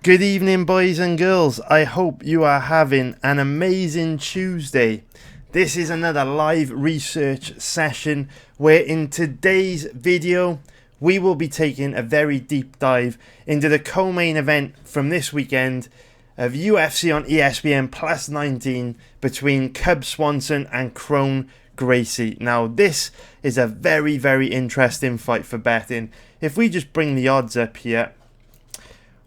Good evening, boys and girls. I hope you are having an amazing Tuesday. This is another live research session where in today's video we will be taking a very deep dive into the co-main event from this weekend of UFC on ESPN plus 19 between Cub Swanson and Kron Gracie. Now this is a very, very interesting fight for betting. If we just bring the odds up here,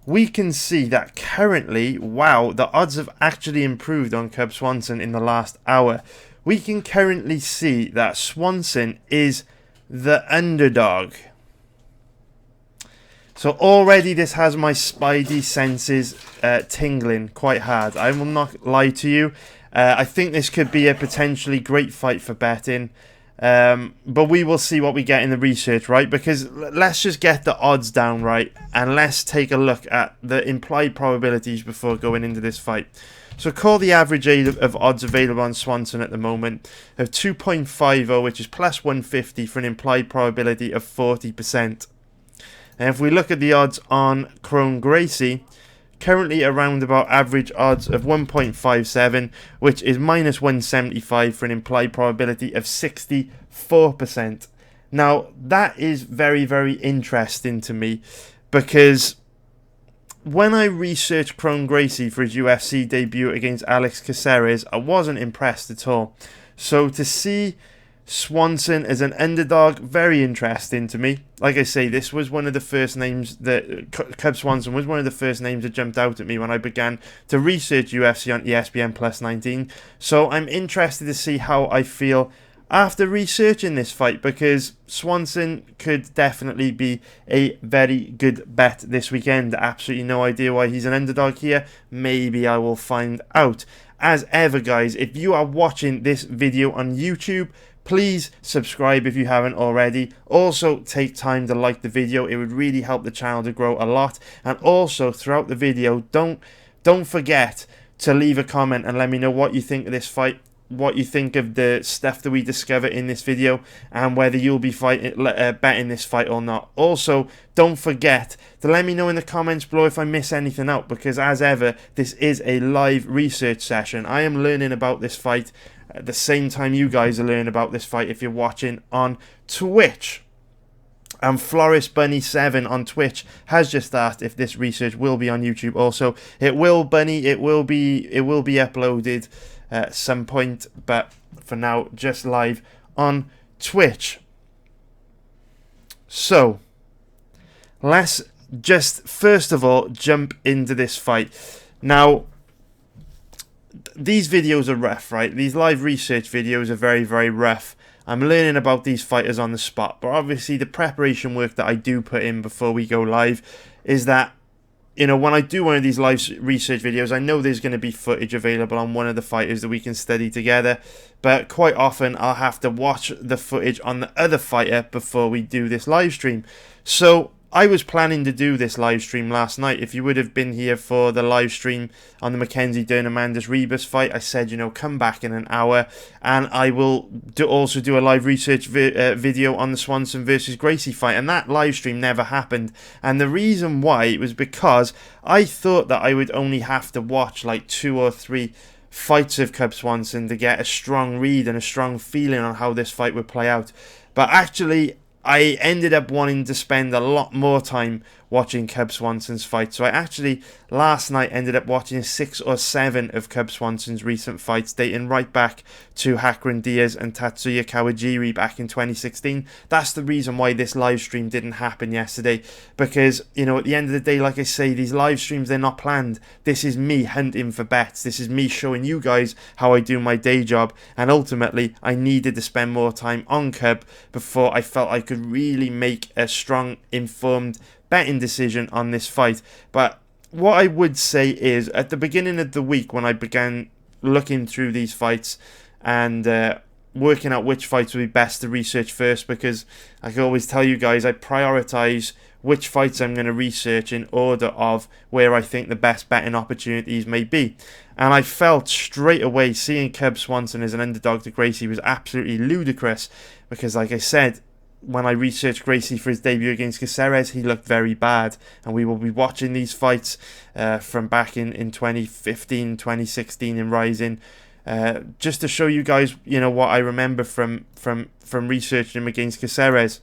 we can see that currently, wow, the odds have actually improved on Cub Swanson in the last hour. We can currently see that Swanson is the underdog. So already this has my spidey senses tingling quite hard. I will not lie to you. I think this could be a potentially great fight for betting. But we will see what we get in the research, right? Because let's just get the odds down, right? And let's take a look at the implied probabilities before going into this fight. So call the average of odds available on Swanson at the moment of 2.50, which is plus 150 for an implied probability of 40%. And if we look at the odds on Kron Gracie, currently around about average odds of 1.57, which is minus 175 for an implied probability of 64%. Now, that is very, very interesting to me because when I researched Kron Gracie for his UFC debut against Alex Caceres, I wasn't impressed at all. So to see Swanson as an underdog, very interesting to me. Like I say, this was one of the first names that Cub Swanson was one of the first names that jumped out at me when I began to research UFC on ESPN plus 19. So I'm interested to see how I feel after researching this fight, because Swanson could definitely be a very good bet this weekend. Absolutely no idea why he's an underdog here. Maybe I will find out. As ever, guys, if you are watching this video on YouTube, please subscribe if you haven't already. Also, take time to like the video. It would really help the channel to grow a lot. And also, throughout the video, don't forget to leave a comment and let me know what you think of this fight, what you think of the stuff that we discover in this video, and whether you'll be betting this fight or not. Also, don't forget to let me know in the comments below if I miss anything out, because as ever, this is a live research session. I am learning about this fight at the same time you guys are learning about this fight if you're watching on Twitch. And Floris Bunny 7 on Twitch has just asked if this research will be on YouTube also. It will, Bunny. It will be uploaded at some point, but for now, just live on Twitch. So, let's just first of all jump into this fight. Now, these videos are rough, right? These live research videos are very, very rough. I'm learning about these fighters on the spot, but obviously the preparation work that I do put in before we go live is that, you know, when I do one of these live research videos, I know there's going to be footage available on one of the fighters that we can study together, but quite often I'll have to watch the footage on the other fighter before we do this live stream. So I was planning to do this live stream last night. If you would have been here for the live stream on the Mackenzie Dern-Amanda Rebus fight, I said, you know, come back in an hour and I will also do a live research video on the Swanson versus Gracie fight. And that live stream never happened. And the reason why was because I thought that I would only have to watch like 2 or 3 fights of Cub Swanson to get a strong read and a strong feeling on how this fight would play out. But actually, I ended up wanting to spend a lot more time watching Cub Swanson's fight. So I actually, last night, ended up watching 6 or 7 of Cub Swanson's recent fights, dating right back to Hakron Diaz and Tatsuya Kawajiri back in 2016. That's the reason why this live stream didn't happen yesterday. Because, you know, at the end of the day, like I say, these live streams, they're not planned. This is me hunting for bets. This is me showing you guys how I do my day job. And ultimately, I needed to spend more time on Cub before I felt I could really make a strong, informed betting decision on this fight. But what I would say is, at the beginning of the week when I began looking through these fights and working out which fights would be best to research first, because I can always tell you guys I prioritize which fights I'm going to research in order of where I think the best betting opportunities may be. And I felt straight away seeing Cub Swanson as an underdog to Gracie was absolutely ludicrous, because like I said, when I researched Gracie for his debut against Caceres, he looked very bad. And we will be watching these fights from back in 2015, 2016 in Rising, just to show you guys, what I remember from researching him against Caceres.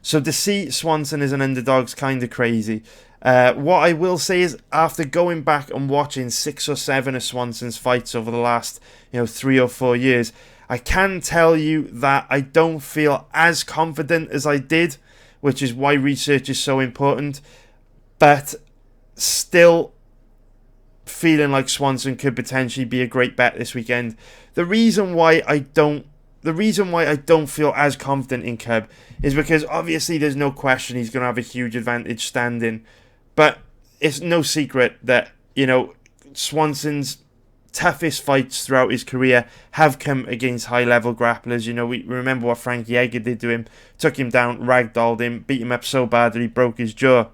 So to see Swanson as an underdog is kind of crazy. What I will say is, after going back and watching 6 or 7 of Swanson's fights over the last 3 or 4 years, I can tell you that I don't feel as confident as I did, which is why research is so important. But still feeling like Swanson could potentially be a great bet this weekend. The reason why I don't feel as confident in Cub is because obviously there's no question he's going to have a huge advantage standing. But it's no secret that, Swanson's toughest fights throughout his career have come against high-level grapplers. We remember what Frankie Edgar did to him. Took him down, ragdolled him, beat him up so bad that he broke his jaw.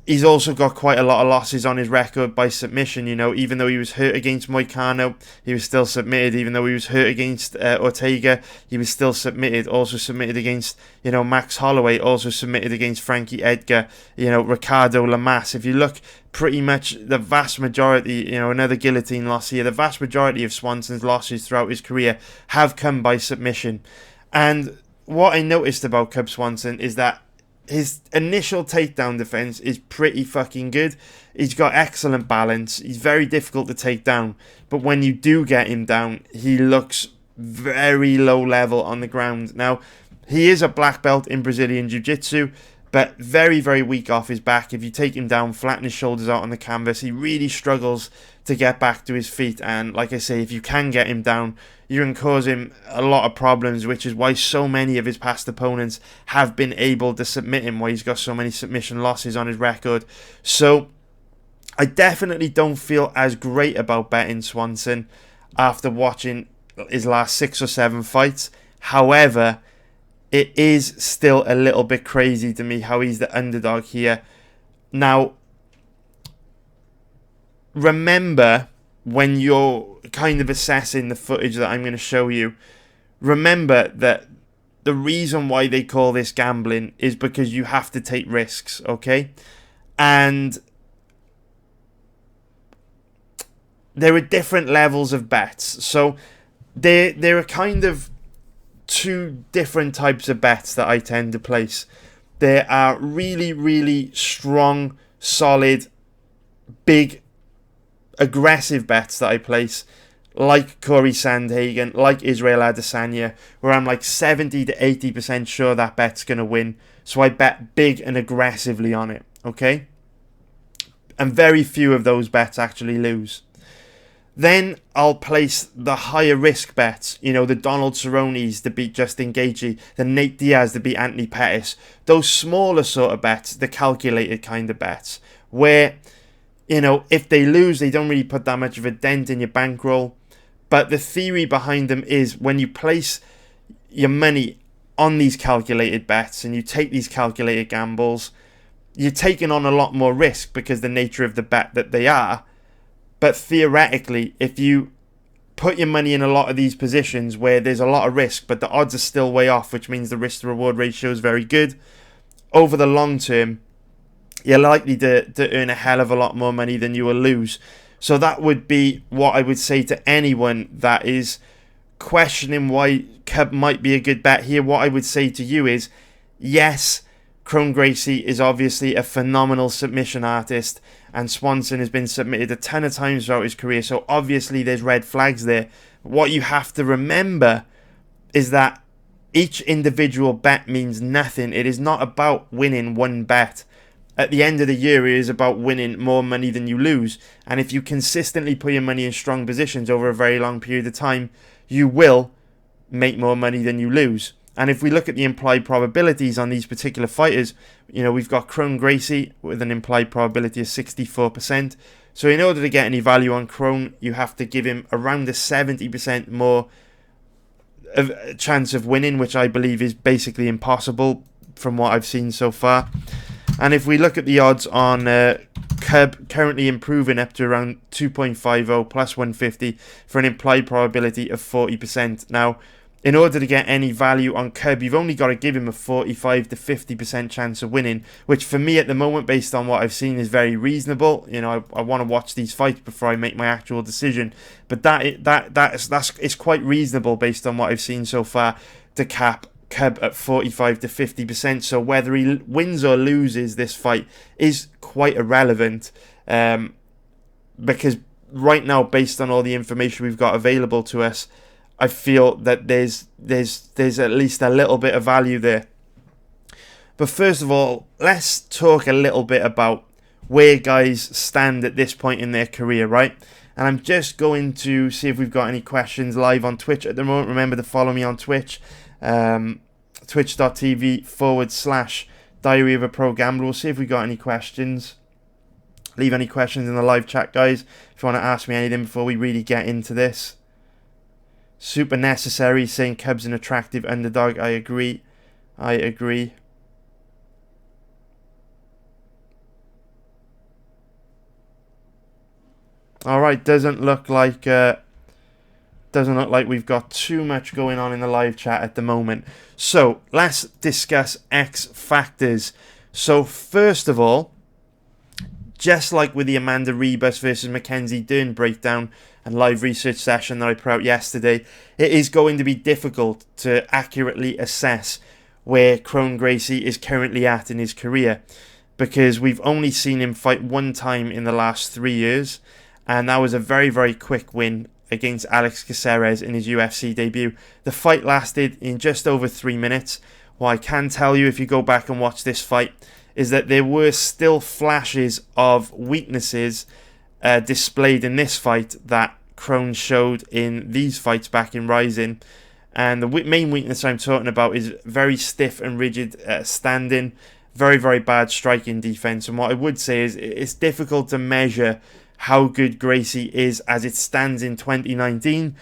He's also got quite a lot of losses on his record by submission. Even though he was hurt against Moicano, he was still submitted. Even though he was hurt against Ortega, he was still submitted. Also submitted against, Max Holloway. Also submitted against Frankie Edgar. Ricardo Lamas. If you look, pretty much the vast majority, another guillotine loss here. The vast majority of Swanson's losses throughout his career have come by submission. And what I noticed about Cub Swanson is that his initial takedown defense is pretty fucking good. He's got excellent balance. He's very difficult to take down. But when you do get him down, he looks very low level on the ground. Now, he is a black belt in Brazilian Jiu-Jitsu, but very, very weak off his back. If you take him down, flatten his shoulders out on the canvas, he really struggles to get back to his feet. And like I say, if you can get him down, you can cause him a lot of problems, which is why so many of his past opponents have been able to submit him, why he's got so many submission losses on his record. So I definitely don't feel as great about betting Swanson after watching his last 6 or 7 fights. However, it is still a little bit crazy to me how he's the underdog here. Now, remember, when you're kind of assessing the footage that I'm going to show you, remember that the reason why they call this gambling is because you have to take risks, okay? And there are different levels of bets. So there are kind of 2 different types of bets that I tend to place. There are really, really strong, solid, big, aggressive bets that I place, like Corey Sandhagen, like Israel Adesanya, where I'm like 70 to 80% sure that bet's going to win. So I bet big and aggressively on it, okay? And very few of those bets actually lose. Then I'll place the higher risk bets, the Donald Cerrone's to beat Justin Gaethje, the Nate Diaz to beat Anthony Pettis. Those smaller sort of bets, the calculated kind of bets, where, if they lose, they don't really put that much of a dent in your bankroll. But the theory behind them is when you place your money on these calculated bets and you take these calculated gambles, you're taking on a lot more risk because the nature of the bet that they are. But theoretically, if you put your money in a lot of these positions where there's a lot of risk, but the odds are still way off, which means the risk to reward ratio is very good, over the long term, you're likely to earn a hell of a lot more money than you will lose. So that would be what I would say to anyone that is questioning why Cub might be a good bet here. What I would say to you is, yes, Kron Gracie is obviously a phenomenal submission artist, and Swanson has been submitted a ton of times throughout his career, so obviously there's red flags there. What you have to remember is that each individual bet means nothing. It is not about winning one bet. At the end of the year, it is about winning more money than you lose. And if you consistently put your money in strong positions over a very long period of time, you will make more money than you lose. And if we look at the implied probabilities on these particular fighters, we've got Kron Gracie with an implied probability of 64%. So in order to get any value on Kron, you have to give him around a 70% more of a chance of winning, which I believe is basically impossible from what I've seen so far. And if we look at the odds on Cub, currently improving up to around 2.50 plus 150 for an implied probability of 40%. Now, in order to get any value on Cub, you've only got to give him a 45 to 50% chance of winning, which for me at the moment, based on what I've seen, is very reasonable. You know, I want to watch these fights before I make my actual decision, but it's quite reasonable based on what I've seen so far to cap Cub at 45 to 50%. So whether he wins or loses this fight is quite irrelevant, because right now, based on all the information we've got available to us, I feel that there's at least a little bit of value there. But first of all, let's talk a little bit about where guys stand at this point in their career, right? And I'm just going to see if we've got any questions live on Twitch at the moment. Remember to follow me on Twitch, twitch.tv/Diary of a Pro Gambler. We'll see if we've got any questions. Leave any questions in the live chat, guys, if you want to ask me anything before we really get into this. Super Necessary saying Cub's an attractive underdog. I agree. All right, doesn't look like we've got too much going on in the live chat at the moment. So let's discuss X factors. So first of all, just like with the Amanda Rebus versus Mackenzie Dern breakdown and live research session that I put out yesterday, it is going to be difficult to accurately assess where Kron Gracie is currently at in his career, because we've only seen him fight one time in the last 3 years, and that was a very, very quick win against Alex Caceres in his UFC debut. The fight lasted in just over 3 minutes. What I can tell you, if you go back and watch this fight, is that there were still flashes of weaknesses displayed in this fight that Kron showed in these fights back in Rising. And the main weakness I'm talking about is very stiff and rigid standing, very, very bad striking defense. And what I would say is it's difficult to measure how good Gracie is as it stands in 2019,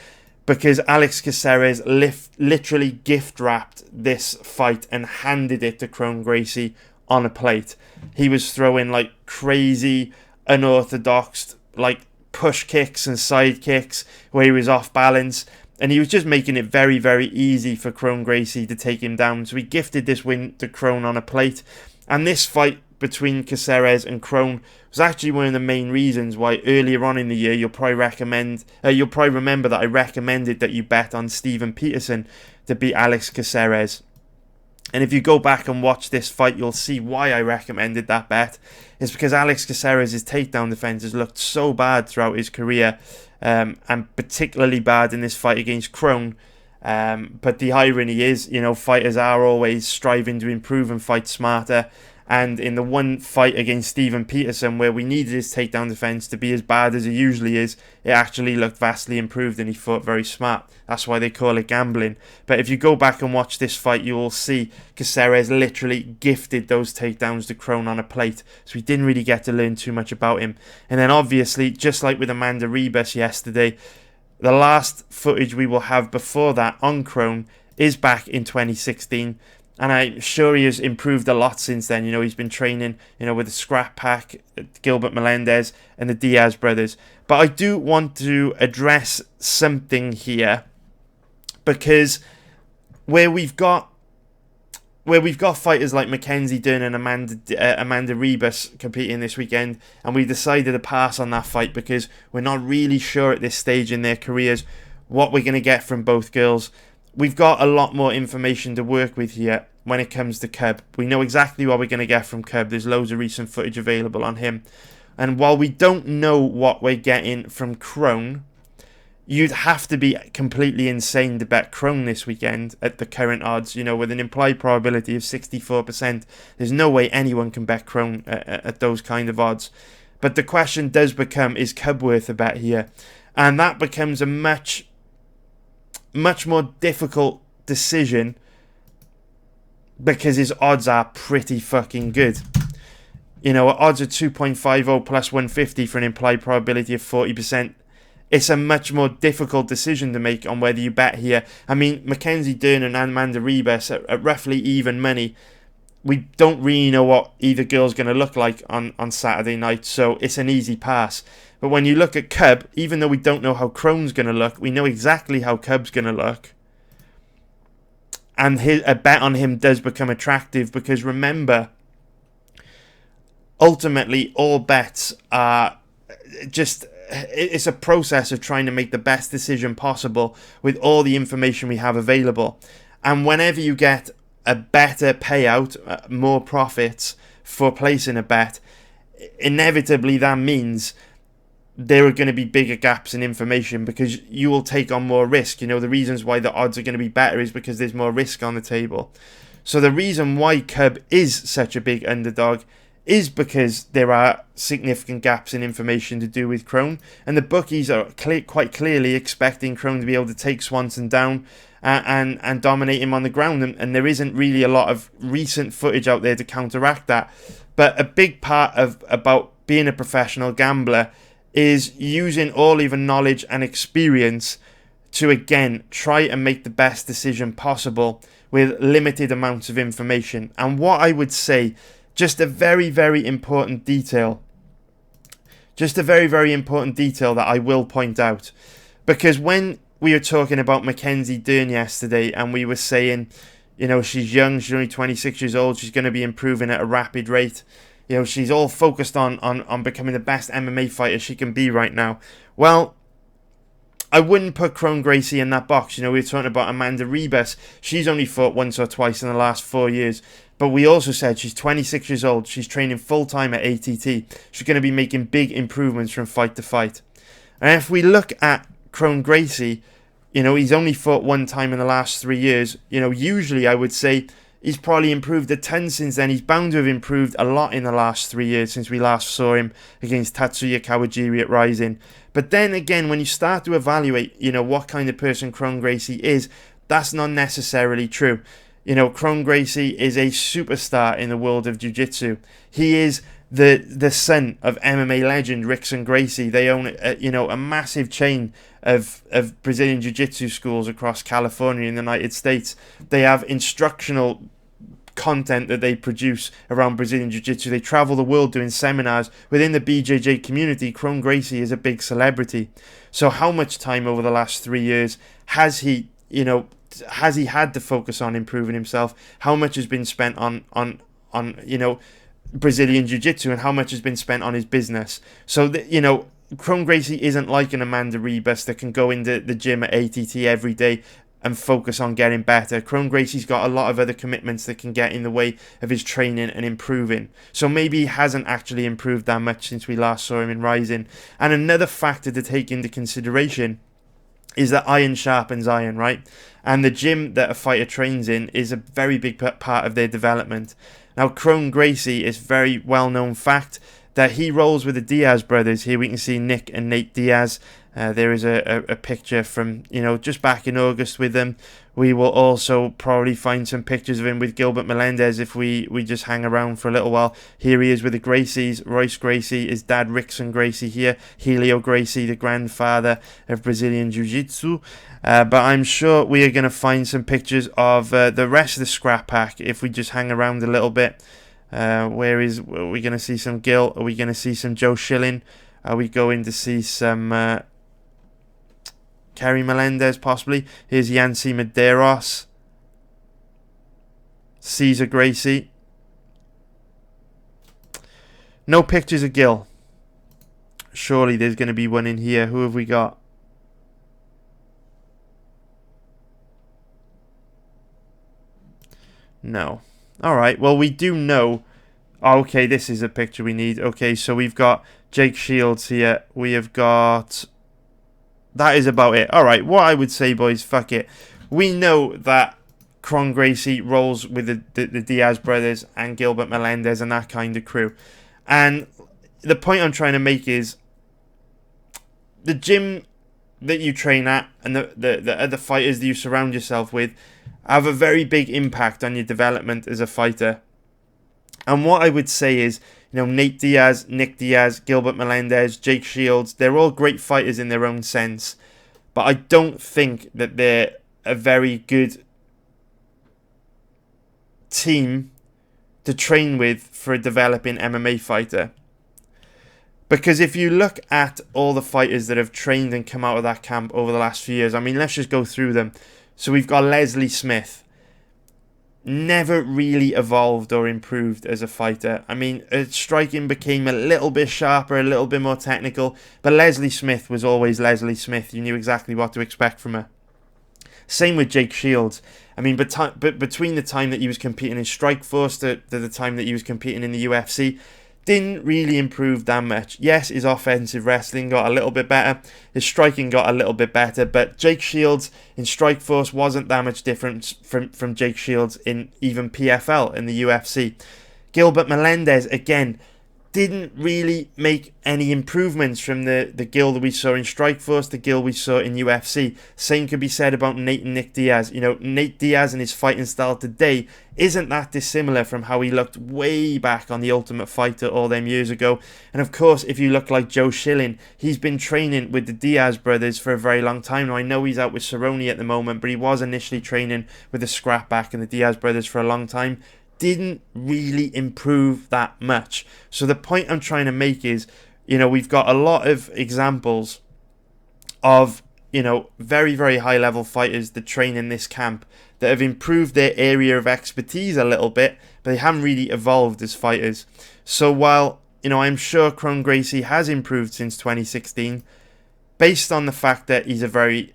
because Alex Caceres literally gift-wrapped this fight and handed it to Kron Gracie on a plate. He was throwing like crazy, unorthodox, like push kicks and side kicks where he was off balance, and he was just making it very, very easy for Kron Gracie to take him down. So he gifted this win to Kron on a plate, and this fight between Caceres and Kron was actually one of the main reasons why earlier on in the year you'll probably remember that I recommended that you bet on Steven Peterson to beat Alex Caceres. And if you go back and watch this fight, you'll see why I recommended that bet. It's because Alex Caceres' takedown defense has looked so bad throughout his career, and particularly bad in this fight against Kron. But the irony is, you know, fighters are always striving to improve and fight smarter. And in the one fight against Steven Peterson, where we needed his takedown defense to be as bad as it usually is, it actually looked vastly improved and he fought very smart. That's why they call it gambling. But if you go back and watch this fight, you will see Caceres literally gifted those takedowns to Kron on a plate. So we didn't really get to learn too much about him. And then obviously, just like with Amanda Rebus yesterday, the last footage we will have before that on Kron is back in 2016. And I'm sure he has improved a lot since then. You know, he's been training, you know, with the Scrap Pack, Gilbert Melendez, and the Diaz brothers. But I do want to address something here, because where we've got fighters like Mackenzie Dern and Amanda Rebus competing this weekend, and we decided to pass on that fight because we're not really sure at this stage in their careers what we're going to get from both girls. We've got a lot more information to work with here when it comes to Cub. We know exactly what we're going to get from Cub. There's loads of recent footage available on him. And while we don't know what we're getting from Kron, you'd have to be completely insane to bet Kron this weekend at the current odds. You know, with an implied probability of 64%, there's no way anyone can bet Kron at those kind of odds. But the question does become, is Cub worth a bet here? And that becomes a much more difficult decision, because his odds are pretty fucking good. You know, at odds of 2.50 plus 150 for an implied probability of 40%, it's a much more difficult decision to make on whether you bet here. I mean, Mackenzie Dern and Amanda Rebus at roughly even money, we don't really know what either girl's going to look like on Saturday night, so it's an easy pass. But when you look at Cub, even though we don't know how Kron's going to look, we know exactly how Cub's going to look. and a bet on him does become attractive, because remember, ultimately all bets are just, it's a process of trying to make the best decision possible with all the information we have available. And whenever you get a better payout, more profits for placing a bet, inevitably that means there are going to be bigger gaps in information, because you will take on more risk. You know, the reasons why the odds are going to be better is because there's more risk on the table. So the reason why Cub is such a big underdog is because there are significant gaps in information to do with Kron, and the bookies are quite clearly expecting Kron to be able to take Swanson down and dominate him on the ground, and there isn't really a lot of recent footage out there to counteract that. But a big part of about being a professional gambler is using all your knowledge and experience to, again, try and make the best decision possible with limited amounts of information. And what I would say, just a very, very important detail that I will point out, because when we were talking about Mackenzie Dern yesterday, and we were saying, you know, she's young, she's only 26 years old, she's going to be improving at a rapid rate. You know, she's all focused on becoming the best MMA fighter she can be right now. Well, I wouldn't put Kron Gracie in that box. You know, we were talking about Amanda Ribas. She's only fought once or twice in the last 4 years. But we also said she's 26 years old. She's training full-time at ATT. She's going to be making big improvements from fight to fight. And if we look at Kron Gracie, you know, he's only fought one time in the last 3 years. You know, usually I would say he's probably improved a ton since then. He's bound to have improved a lot in the last 3 years since we last saw him against Tatsuya Kawajiri at Rising. But then again, when you start to evaluate, you know, what kind of person Kron Gracie is, that's not necessarily true. You know, Kron Gracie is a superstar in the world of jiu-jitsu. He is the son of MMA legend Rickson Gracie. They own a massive chain of Brazilian jiu-jitsu schools across California and the United States. They have instructional content that they produce around Brazilian jiu-jitsu. They travel the world doing seminars. Within the BJJ community, Kron Gracie is a big celebrity. So how much time over the last 3 years has he had to focus on improving himself? How much has been spent on Brazilian jiu-jitsu, and how much has been spent on his business? So Kron Gracie isn't like an Amanda Ribas that can go into the gym at ATT every day and focus on getting better. Kron Gracie's got a lot of other commitments that can get in the way of his training and improving. So maybe he hasn't actually improved that much since we last saw him in Rising. And another factor to take into consideration is that iron sharpens iron, right? And the gym that a fighter trains in is a very big part of their development. Now, Kron Gracie is very well-known fact that he rolls with the Diaz brothers. Here we can see Nick and Nate Diaz. There is a picture from, just back in August with them. We will also probably find some pictures of him with Gilbert Melendez if we just hang around for a little while. Here he is with the Gracies. Royce Gracie, his dad Rickson Gracie here. Helio Gracie, the grandfather of Brazilian Jiu-Jitsu. But I'm sure we are going to find some pictures of the rest of the scrap pack if we just hang around a little bit. Are we going to see some Gil? Are we going to see some Joe Schilling? Are we going to see some Kerry Melendez possibly? Here's Yancy Medeiros, Cesar Gracie. No pictures of Gil. Surely there's going to be one in here. Who have we got? No. Alright, well, we do know. Okay, this is a picture we need. Okay, so we've got Jake Shields here. We have got... That is about it. Alright, what I would say, boys, fuck it. We know that Kron Gracie rolls with the Diaz brothers and Gilbert Melendez and that kind of crew. And the point I'm trying to make is the gym that you train at and the other fighters that you surround yourself with have a very big impact on your development as a fighter. And what I would say is, Nate Diaz, Nick Diaz, Gilbert Melendez, Jake Shields, they're all great fighters in their own sense. But I don't think that they're a very good team to train with for a developing MMA fighter. Because if you look at all the fighters that have trained and come out of that camp over the last few years, I mean, let's just go through them. So we've got Leslie Smith. never really evolved or improved as a fighter. I mean, striking became a little bit sharper, a little bit more technical, but Leslie Smith was always Leslie Smith. You knew exactly what to expect from her. Same with Jake Shields. I mean, but between the time that he was competing in Strikeforce to the time that he was competing in the UFC, didn't really improve that much. Yes, his offensive wrestling got a little bit better, his striking got a little bit better, but Jake Shields in Strikeforce wasn't that much different from Jake Shields in even PFL in the UFC. Gilbert Melendez, again, didn't really make any improvements from the Gil that we saw in Strikeforce, the Gil we saw in UFC. Same could be said about Nate and Nick Diaz. You know, Nate Diaz and his fighting style today isn't that dissimilar from how he looked way back on The Ultimate Fighter all them years ago. And of course, if you look like Joe Schilling, he's been training with the Diaz brothers for a very long time now. I know he's out with Cerrone at the moment, but he was initially training with the Scrapback and the Diaz brothers for a long time. Didn't really improve that much. So the point I'm trying to make is, you know, we've got a lot of examples of, you know, very, very high level fighters that train in this camp that have improved their area of expertise a little bit, but they haven't really evolved as fighters. So while, you know, I'm sure Kron Gracie has improved since 2016, based on the fact that he's a very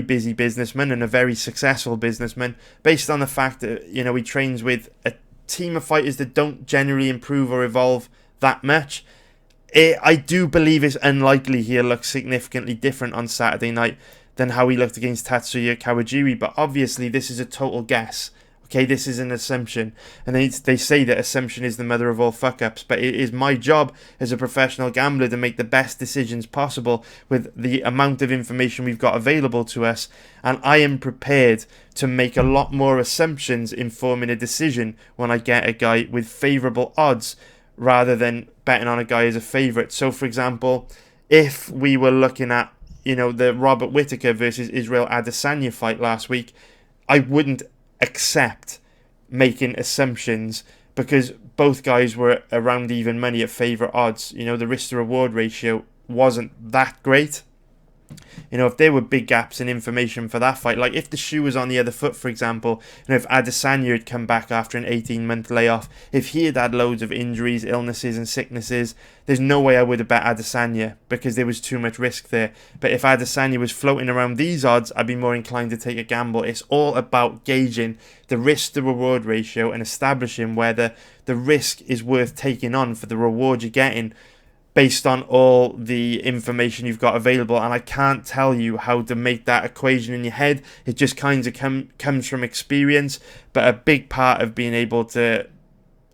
busy businessman and a very successful businessman, based on the fact that, you know, he trains with a team of fighters that don't generally improve or evolve that much, I do believe it's unlikely he'll look significantly different on Saturday night than how he looked against Tatsuya Kawajiri, but obviously this is a total guess. Okay, this is an assumption, and they say that assumption is the mother of all fuck-ups, but it is my job as a professional gambler to make the best decisions possible with the amount of information we've got available to us, and I am prepared to make a lot more assumptions in forming a decision when I get a guy with favourable odds rather than betting on a guy as a favourite. So, for example, if we were looking at, you know, the Robert Whittaker versus Israel Adesanya fight last week, I wouldn't accept making assumptions because both guys were around even money at favourite odds. You know, the risk to reward ratio wasn't that great. You know, if there were big gaps in information for that fight, like if the shoe was on the other foot, for example, and if Adesanya had come back after an 18-month layoff, if he had had loads of injuries, illnesses and sicknesses, there's no way I would have bet Adesanya because there was too much risk there. But if Adesanya was floating around these odds, I'd be more inclined to take a gamble. It's all about gauging the risk to reward ratio and establishing whether the risk is worth taking on for the reward you're getting, based on all the information you've got available. And I can't tell you how to make that equation in your head. It just kind of comes from experience. But a big part of being able to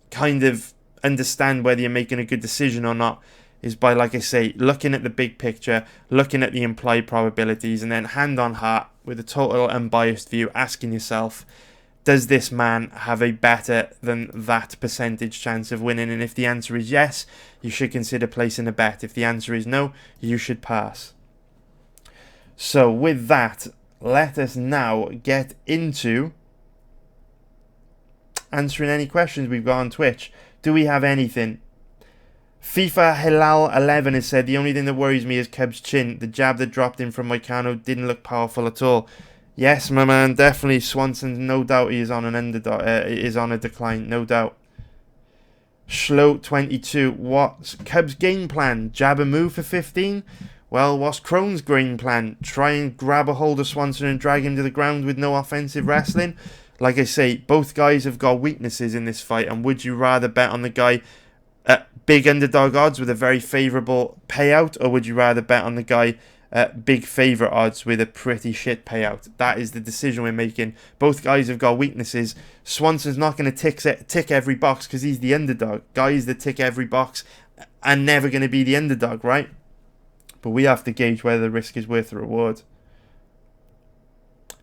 kind of understand whether you're making a good decision or not is by, like I say, looking at the big picture, looking at the implied probabilities, and then hand on heart, with a total unbiased view, asking yourself, does this man have a better than that percentage chance of winning? And if the answer is yes, you should consider placing a bet. If the answer is no, you should pass. So with that, let us now get into answering any questions we've got on Twitch. Do we have anything? FIFA Hilal 11 has said, the only thing that worries me is Cub's chin. The jab that dropped in from Moicano didn't look powerful at all. Yes, my man, definitely. Swanson, no doubt he is on an underdog, is on a decline, no doubt. Schlo22, what's Cub's game plan? Jab and move for 15? Well, what's Kron's game plan? Try and grab a hold of Swanson and drag him to the ground with no offensive wrestling? Like I say, both guys have got weaknesses in this fight, and would you rather bet on the guy at big underdog odds with a very favourable payout, or would you rather bet on the guy big favourite odds with a pretty shit payout? That is the decision we're making. Both guys have got weaknesses. Swanson's not going to tick every box because he's the underdog. Guys that tick every box are never going to be the underdog, right? But we have to gauge whether the risk is worth the reward.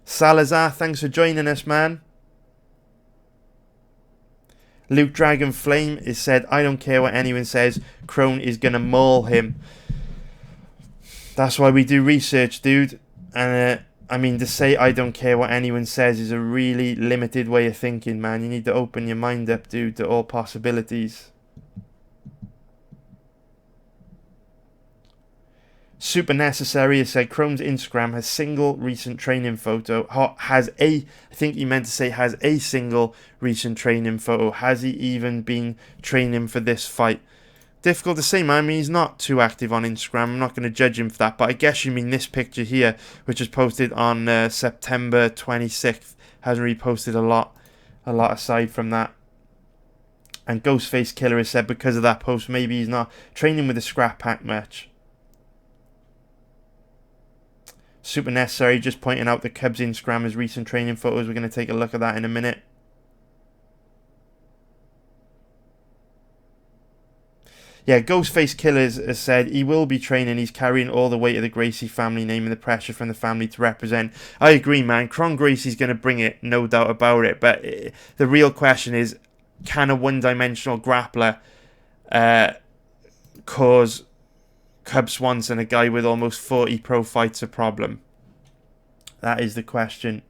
Salazar, thanks for joining us, man. Luke Dragon Flame is said, I don't care what anyone says, Kron is going to maul him. That's why we do research, dude. And I mean, to say I don't care what anyone says is a really limited way of thinking, man. You need to open your mind up, dude, to all possibilities. Super Necessary has said Kron's Instagram has single recent training photo. I think he meant to say has a single recent training photo. Has he even been training for this fight? Difficult to say, man. I mean, he's not too active on Instagram. I'm not going to judge him for that. But I guess you mean this picture here, which was posted on September 26th. Hasn't really posted a lot aside from that. And Ghostface Killer has said because of that post, maybe he's not training with the Scrap Pack match. Super Necessary just pointing out the Cubs Instagram has recent training photos. We're going to take a look at that in a minute. Yeah, Ghostface Killers has said he will be training. He's carrying all the weight of the Gracie family name and the pressure from the family to represent. I agree, man. Kron Gracie's going to bring it, no doubt about it. But the real question is, can a one-dimensional grappler cause Cub Swanson, a guy with almost 40 pro fights, a problem? That is the question.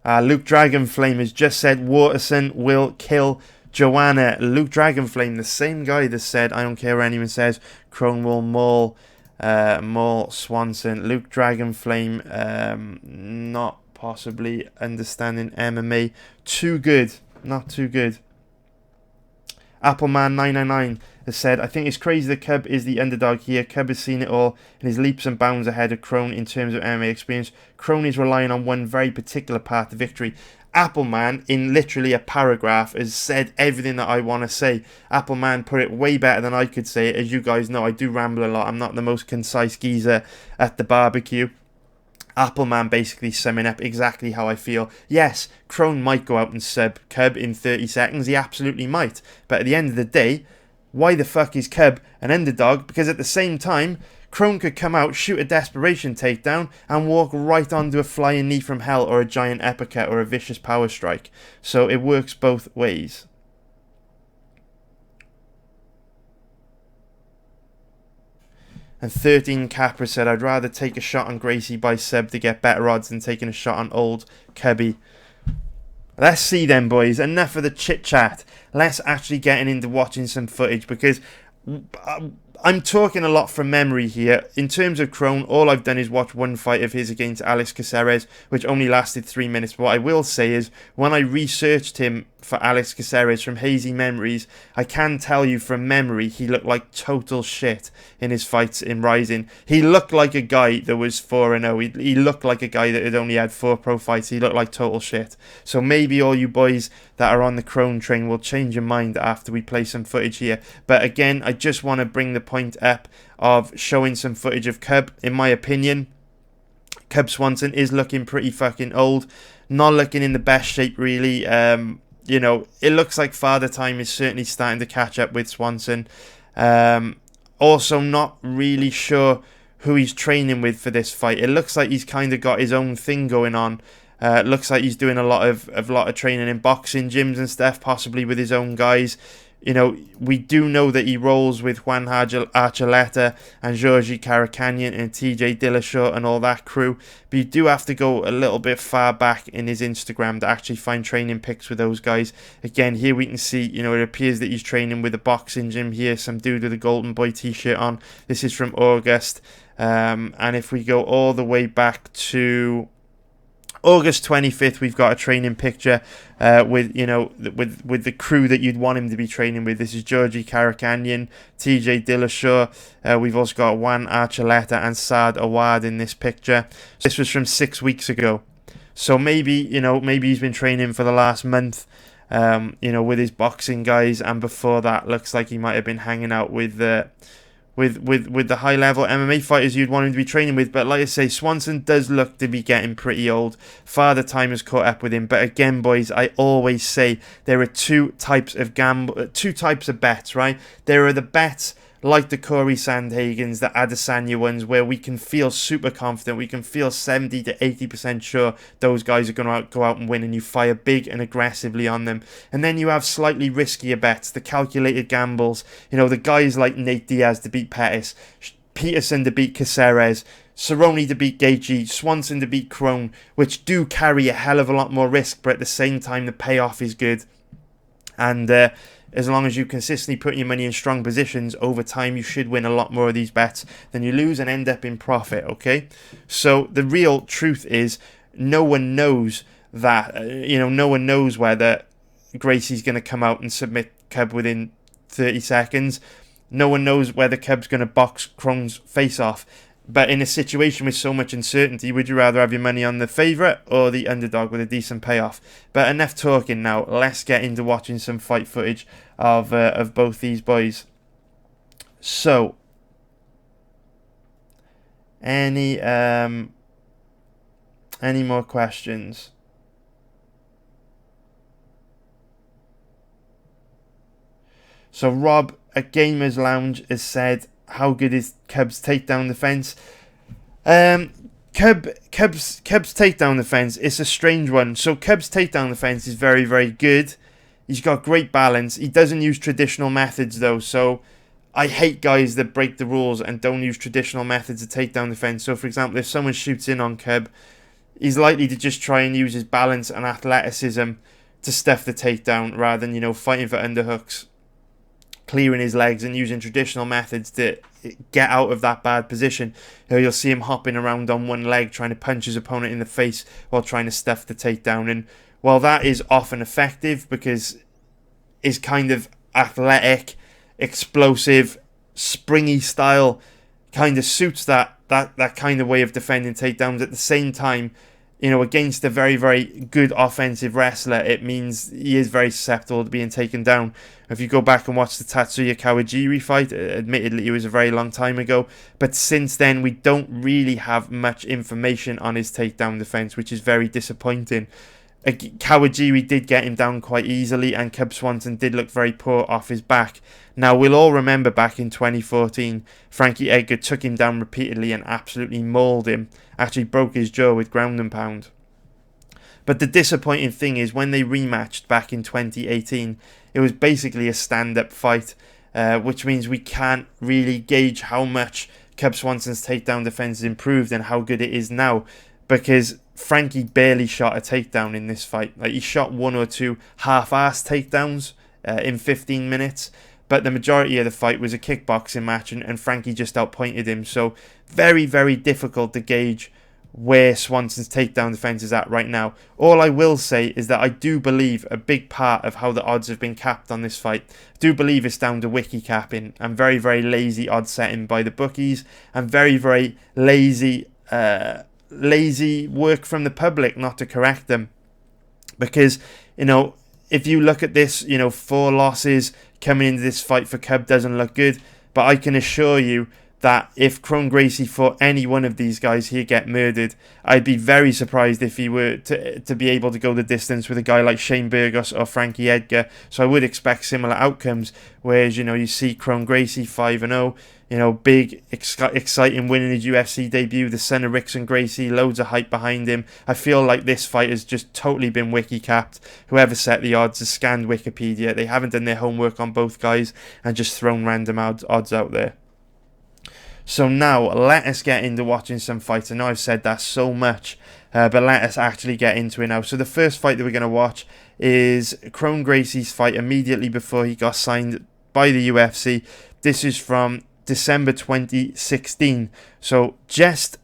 Luke Dragonflame has just said Waterson will kill Joanna. Luke Dragonflame, the same guy that said, I don't care what anyone says, Kron will maul Swanson. Luke Dragonflame, not possibly understanding MMA. Too good. Not too good. Appleman999 has said, I think it's crazy that Cub is the underdog here. Cub has seen it all and is leaps and bounds ahead of Kron in terms of MMA experience. Kron is relying on one very particular path to victory. Appleman, in literally a paragraph, has said everything that I want to say. Appleman put it way better than I could say it. As you guys know, I do ramble a lot. I'm not the most concise geezer at the barbecue. Appleman basically summing up exactly how I feel. Yes, Kron might go out and sub Cub in 30 seconds. He absolutely might. But at the end of the day, why the fuck is Cub an underdog? Because at the same time, Kron could come out, shoot a desperation takedown, and walk right onto a flying knee from hell, or a giant uppercut, or a vicious power strike. So it works both ways. And 13 Capra said, I'd rather take a shot on Gracie by sub to get better odds than taking a shot on old Cubby. Let's see then, boys. Enough of the chit-chat. Let's actually get into watching some footage, because I'm talking a lot from memory here. In terms of Kron, all I've done is watch one fight of his against Alex Caceres, which only lasted 3 minutes. But what I will say is, when I researched him for Alex Caceres from hazy memories, I can tell you from memory he looked like total shit in his fights in Rising. He looked like a guy that was 4-0. He looked like a guy that had only had 4 pro fights. He looked like total shit. So maybe all you boys that are on the Kron train will change your mind after we play some footage here. But again, I just want to bring the point up of showing some footage of Cub. In my opinion, Cub Swanson is looking pretty fucking old. Not looking in the best shape, really. You know, it looks like Father Time is certainly starting to catch up with Swanson. Also, not really sure who he's training with for this fight. It looks like he's kind of got his own thing going on. Looks like he's doing a lot of training in boxing gyms and stuff, possibly with his own guys. You know, we do know that he rolls with Juan Archuleta and Georgi Karakhanyan and TJ Dillashaw and all that crew. But you do have to go a little bit far back in his Instagram to actually find training pics with those guys. Again, here we can see, you know, it appears that he's training with a boxing gym here. Some dude with a Golden Boy t-shirt on. This is from August. And if we go all the way back to August 25th, we've got a training picture with the crew that you'd want him to be training with. This is Georgi Karakhanyan, TJ Dillashaw. We've also got Juan Archuleta and Saad Awad in this picture. This was from 6 weeks ago. So maybe he's been training for the last month, with his boxing guys, and before that, looks like he might have been hanging out with the high-level MMA fighters you'd want him to be training with. But like I say, Swanson does look to be getting pretty old. Father Time has caught up with him. But again, boys, I always say there are two types of bets, right? There are the bets like the Corey Sandhagens, the Adesanya ones, where we can feel super confident. We can feel 70 to 80% sure those guys are going to go out and win, and you fire big and aggressively on them. And then you have slightly riskier bets, the calculated gambles. You know, the guys like Nate Diaz to beat Pettis, Peterson to beat Caceres, Cerrone to beat Gaethje, Swanson to beat Kron, which do carry a hell of a lot more risk, but at the same time the payoff is good. And as long as you consistently put your money in strong positions over time, you should win a lot more of these bets than you lose and end up in profit, okay? So the real truth is no one knows that, no one knows whether Gracie's going to come out and submit Cub within 30 seconds. No one knows whether Cub's going to box Kron's face off. But in a situation with so much uncertainty, would you rather have your money on the favourite or the underdog with a decent payoff? But enough talking now. Let's get into watching some fight footage of both these boys. So, any more questions? So Rob at Gamers Lounge has said, how good is Cub's takedown defense? Cub's takedown defense is a strange one. So Cub's takedown defense is very, very good. He's got great balance. He doesn't use traditional methods though. So I hate guys that break the rules and don't use traditional methods of takedown defense. So for example, if someone shoots in on Cub, he's likely to just try and use his balance and athleticism to stuff the takedown rather than, fighting for underhooks, clearing his legs and using traditional methods to get out of that bad position. You'll see him hopping around on one leg trying to punch his opponent in the face while trying to stuff the takedown. And while that is often effective because his kind of athletic, explosive, springy style kind of suits that kind of way of defending takedowns, at the same time, against a very, very good offensive wrestler, it means he is very susceptible to being taken down. If you go back and watch the Tatsuya Kawajiri fight, admittedly it was a very long time ago, but since then we don't really have much information on his takedown defense, which is very disappointing. Kawajiri did get him down quite easily, and Cub Swanson did look very poor off his back. Now, we'll all remember back in 2014, Frankie Edgar took him down repeatedly and absolutely mauled him, actually broke his jaw with ground and pound. But the disappointing thing is, when they rematched back in 2018, it was basically a stand-up fight, which means we can't really gauge how much Cub Swanson's takedown defense has improved and how good it is now, because Frankie barely shot a takedown in this fight. Like, he shot one or two half-assed takedowns in 15 minutes, but the majority of the fight was a kickboxing match, and Frankie just outpointed him. So very, very difficult to gauge where Swanson's takedown defense is at right now. All I will say is that I do believe a big part of how the odds have been capped on this fight, I do believe it's down to wiki capping and very, very lazy odds setting by the bookies, and very, very lazy work from the public not to correct them. Because, if you look at this, 4 losses coming into this fight for Cub doesn't look good, but I can assure you that if Kron Gracie fought any one of these guys, he'd get murdered. I'd be very surprised if he were to be able to go the distance with a guy like Shane Burgos or Frankie Edgar. So I would expect similar outcomes, whereas, you see Kron Gracie 5-0, big, exciting win in his UFC debut, the son of Rickson Gracie, loads of hype behind him. I feel like this fight has just totally been wiki-capped. Whoever set the odds has scanned Wikipedia. They haven't done their homework on both guys and just thrown random odds out there. So now, let us get into watching some fights. I know I've said that so much, but let us actually get into it now. So the first fight that we're going to watch is Kron Gracie's fight immediately before he got signed by the UFC. This is from December 2016, so just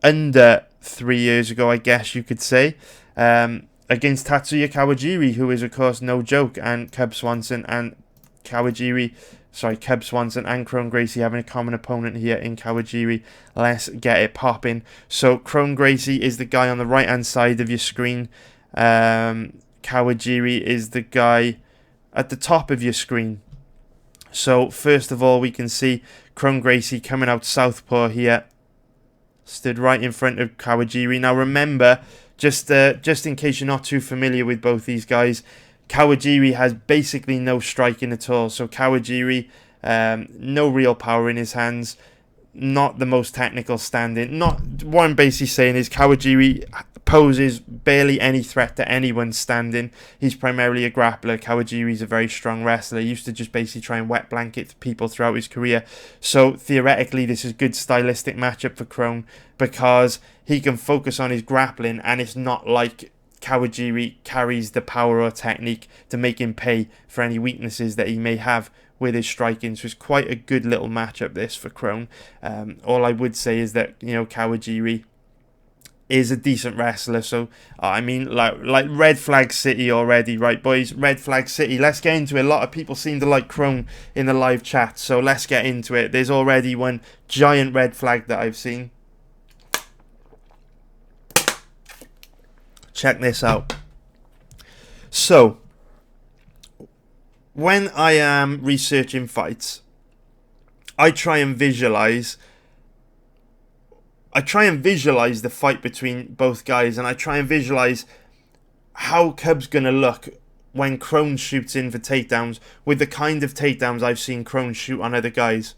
under 3 years ago, I guess you could say, against Tatsuya Kawajiri, who is of course no joke, and Cub Swanson and Kron Gracie having a common opponent here in Kawajiri. Let's get it popping. So Kron Gracie is the guy on the right hand side of your screen. Kawajiri is the guy at the top of your screen. So first of all, we can see Kron Gracie coming out southpaw here, stood right in front of Kawajiri. Now remember, just in case you're not too familiar with both these guys, Kawajiri has basically no striking at all. So Kawajiri, no real power in his hands, not the most technical standing. What I'm basically saying is Kawajiri poses barely any threat to anyone standing. He's primarily a grappler. Kawajiri's a very strong wrestler. He used to just basically try and wet blanket people throughout his career. So theoretically, this is a good stylistic matchup for Kron because he can focus on his grappling, and it's not like Kawajiri carries the power or technique to make him pay for any weaknesses that he may have with his striking. So it's quite a good little matchup this for Kron. All I would say is that, Kawajiri is a decent wrestler. So, I mean, like Red Flag City already, right, boys? Red Flag City. Let's get into it. A lot of people seem to like Kron in the live chat, so let's get into it. There's already one giant red flag that I've seen. Check this out. So, when I am researching fights, I try and visualize the fight between both guys, and I try and visualize how Cub's going to look when Kron shoots in for takedowns with the kind of takedowns I've seen Kron shoot on other guys.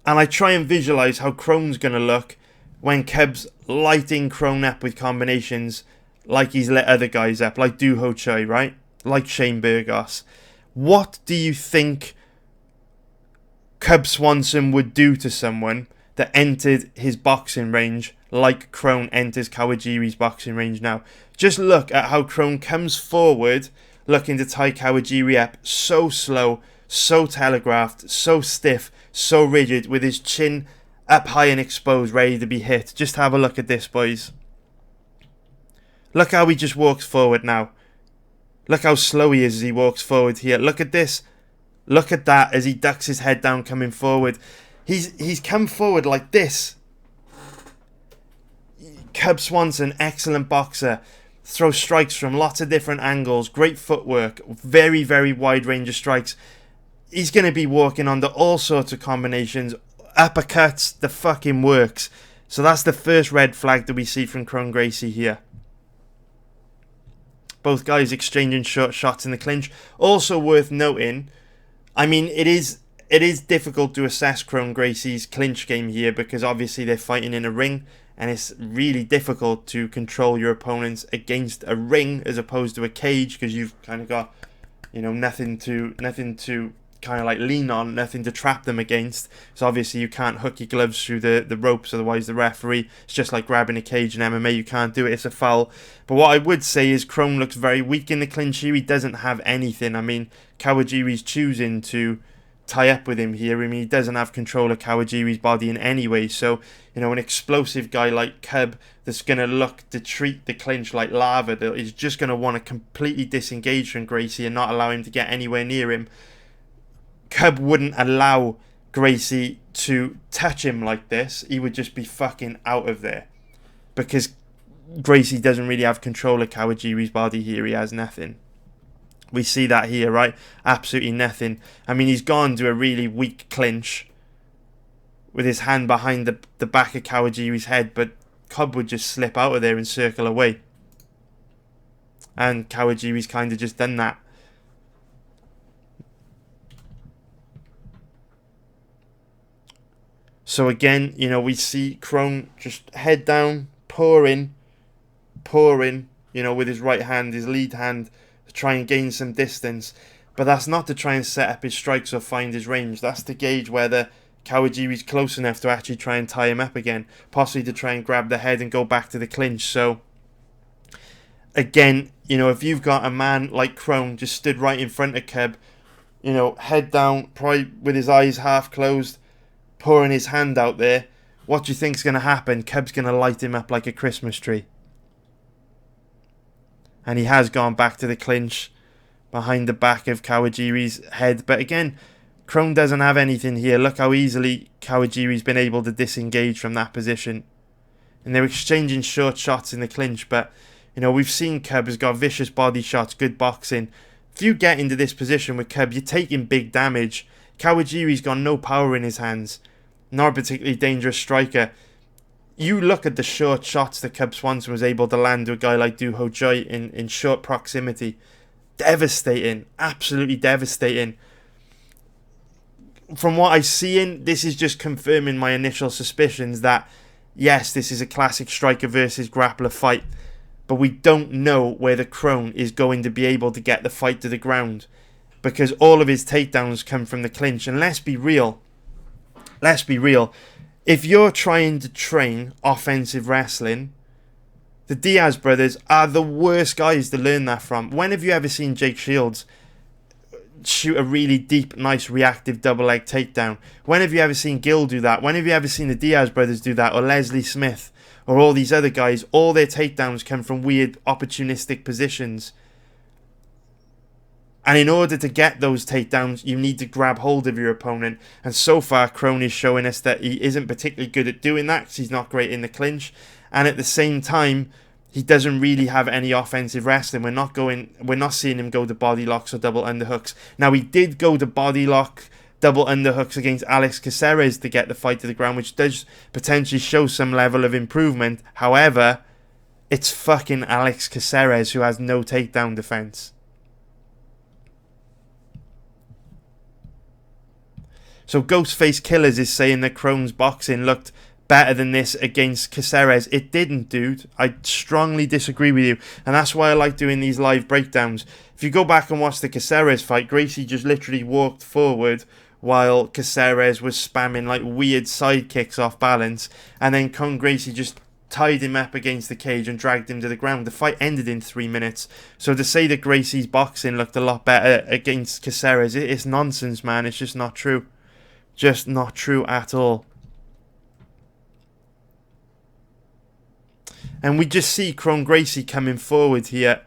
And I try and visualize how Kron's going to look when Cub's lighting Kron up with combinations like he's lit other guys up, like Do Ho Choi, right? Like Shane Burgos. What do you think Cub Swanson would do to someone that entered his boxing range like Kron enters Kawajiri's boxing range now? Just look at how Kron comes forward looking to tie Kawajiri up so slow, so telegraphed, so stiff, so rigid, with his chin up high and exposed, ready to be hit. Just have a look at this, boys. Look how he just walks forward now. Look how slow he is as he walks forward here. Look at this. Look at that as he ducks his head down coming forward. He's come forward like this. Cub Swanson, excellent boxer. Throws strikes from lots of different angles. Great footwork. Very, very wide range of strikes. He's going to be walking under all sorts of combinations. Uppercuts, the fucking works. So that's the first red flag that we see from Kron Gracie here. Both guys exchanging short shots in the clinch. Also worth noting, I mean, it is difficult to assess Kron Gracie's clinch game here because obviously they're fighting in a ring, and it's really difficult to control your opponents against a ring as opposed to a cage, because you've kind of got, nothing to kind of like lean on, nothing to trap them against. So obviously you can't hook your gloves through the ropes, otherwise the referee, it's just like grabbing a cage in MMA, you can't do it, it's a foul. But what I would say is Kron looks very weak in the clinch here. He doesn't have anything. I mean, Kawajiri's choosing to tie up with him here. I mean, he doesn't have control of Kawajiri's body in any way. So, an explosive guy like Cub that's going to look to treat the clinch like lava, that is just going to want to completely disengage from Gracie and not allow him to get anywhere near him. Cub wouldn't allow Gracie to touch him like this. He would just be fucking out of there, because Gracie doesn't really have control of Kawajiri's body here. He has nothing. We see that here, right? Absolutely nothing. I mean, he's gone to a really weak clinch with his hand behind the back of Kawajiri's head, but Cub would just slip out of there and circle away. And Kawajiri's kind of just done that. So again, we see Kron just head down, pouring, with his right hand, his lead hand, to try and gain some distance. But that's not to try and set up his strikes or find his range. That's to gauge whether Kawajiri's close enough to actually try and tie him up again. Possibly to try and grab the head and go back to the clinch. So, again, if you've got a man like Kron just stood right in front of Cub, head down, probably with his eyes half closed, pouring his hand out there, what do you think's going to happen? Cub's going to light him up like a Christmas tree. And he has gone back to the clinch behind the back of Kawajiri's head. But again, Kron doesn't have anything here. Look how easily Kawajiri's been able to disengage from that position. And they're exchanging short shots in the clinch. But, we've seen Cub has got vicious body shots, good boxing. If you get into this position with Cub, you're taking big damage. Kawajiri's got no power in his hands. Not a particularly dangerous striker. You look at the short shots that Cub Swanson was able to land to a guy like Do Ho Choi in short proximity. Devastating. Absolutely devastating. From what I've seen, this is just confirming my initial suspicions that, yes, this is a classic striker versus grappler fight. But we don't know whether Kron is going to be able to get the fight to the ground, because all of his takedowns come from the clinch. And let's be real. If you're trying to train offensive wrestling, The Diaz brothers are the worst guys to learn that from. When have you ever seen Jake Shields shoot a really deep, nice, reactive double leg takedown? When have you ever seen Gill do that? When have you ever seen the Diaz brothers do that? Or Leslie Smith? Or all these other guys? All their takedowns come from weird, opportunistic positions. And in order to get those takedowns, you need to grab hold of your opponent. And so far, Kron is showing us that he isn't particularly good at doing that because he's not great in the clinch. And at the same time, he doesn't really have any offensive wrestling. We're not seeing him go to body locks or double underhooks. Now, he did go to body lock, double underhooks against Alex Caceres to get the fight to the ground, which does potentially show some level of improvement. However, it's fucking Alex Caceres who has no takedown defense. So Ghostface Killers is saying that Kron's boxing looked better than this against Caceres. It didn't, dude. I strongly disagree with you. And that's why I like doing these live breakdowns. If you go back and watch the Caceres fight, Gracie just literally walked forward while Caceres was spamming like weird side kicks off balance. And then Kron Gracie just tied him up against the cage and dragged him to the ground. The fight ended in 3 minutes. So to say that Gracie's boxing looked a lot better against Caceres, it's nonsense, man. It's just not true. Just not true at all. And we just see Kron Gracie coming forward here.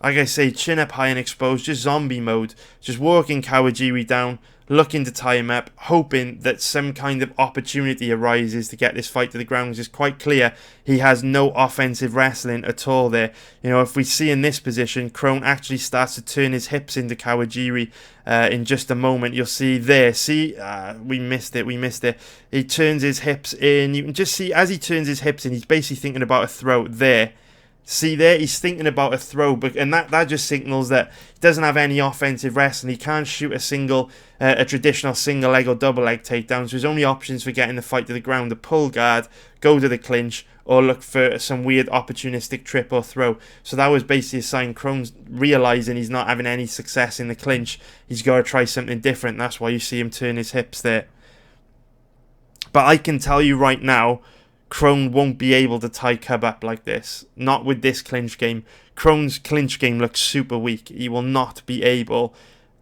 Like I say, chin up high and exposed, just zombie mode. Just walking Kawajiri down, looking to tie him up, hoping that some kind of opportunity arises to get this fight to the ground. It's quite clear he has no offensive wrestling at all there. You know, if we see in this position, Kron actually starts to turn his hips into Kawajiri in just a moment. You'll see there. See, we missed it. He turns his hips in. You can just see as he turns his hips in, he's basically thinking about a throw there. See there, he's thinking about a throw, and that just signals that he doesn't have any offensive wrestling. He can't shoot a traditional single leg or double leg takedown. So his only options for getting the fight to the ground are pull guard, go to the clinch, or look for some weird opportunistic trip or throw. So that was basically a sign Kron's realizing he's not having any success in the clinch. He's got to try something different. That's why you see him turn his hips there. But I can tell you right now, Kron won't be able to tie Cub up like this. Not with this clinch game. Kron's clinch game looks super weak. He will not be able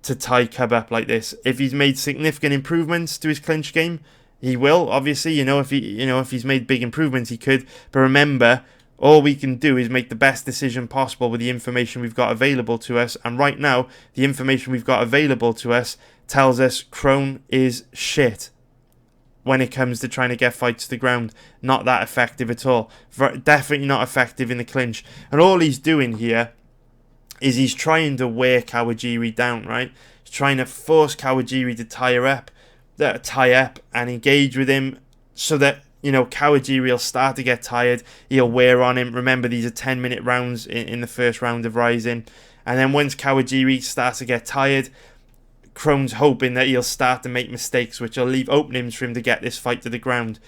to tie Cub up like this. If he's made significant improvements to his clinch game, he will. Obviously, if he's made big improvements, he could. But remember, all we can do is make the best decision possible with the information we've got available to us. And right now, the information we've got available to us tells us Kron is shit when it comes to trying to get fights to the ground. Not that effective at all. Definitely not effective in the clinch. And all he's doing here is he's trying to wear Kawajiri down, right? He's trying to force Kawajiri to tie up and engage with him so that, Kawajiri will start to get tired. He'll wear on him. Remember, these are 10-minute rounds in the first round of Rising. And then once Kawajiri starts to get tired, Kron's hoping that he'll start to make mistakes, which will leave openings for him to get this fight to the ground.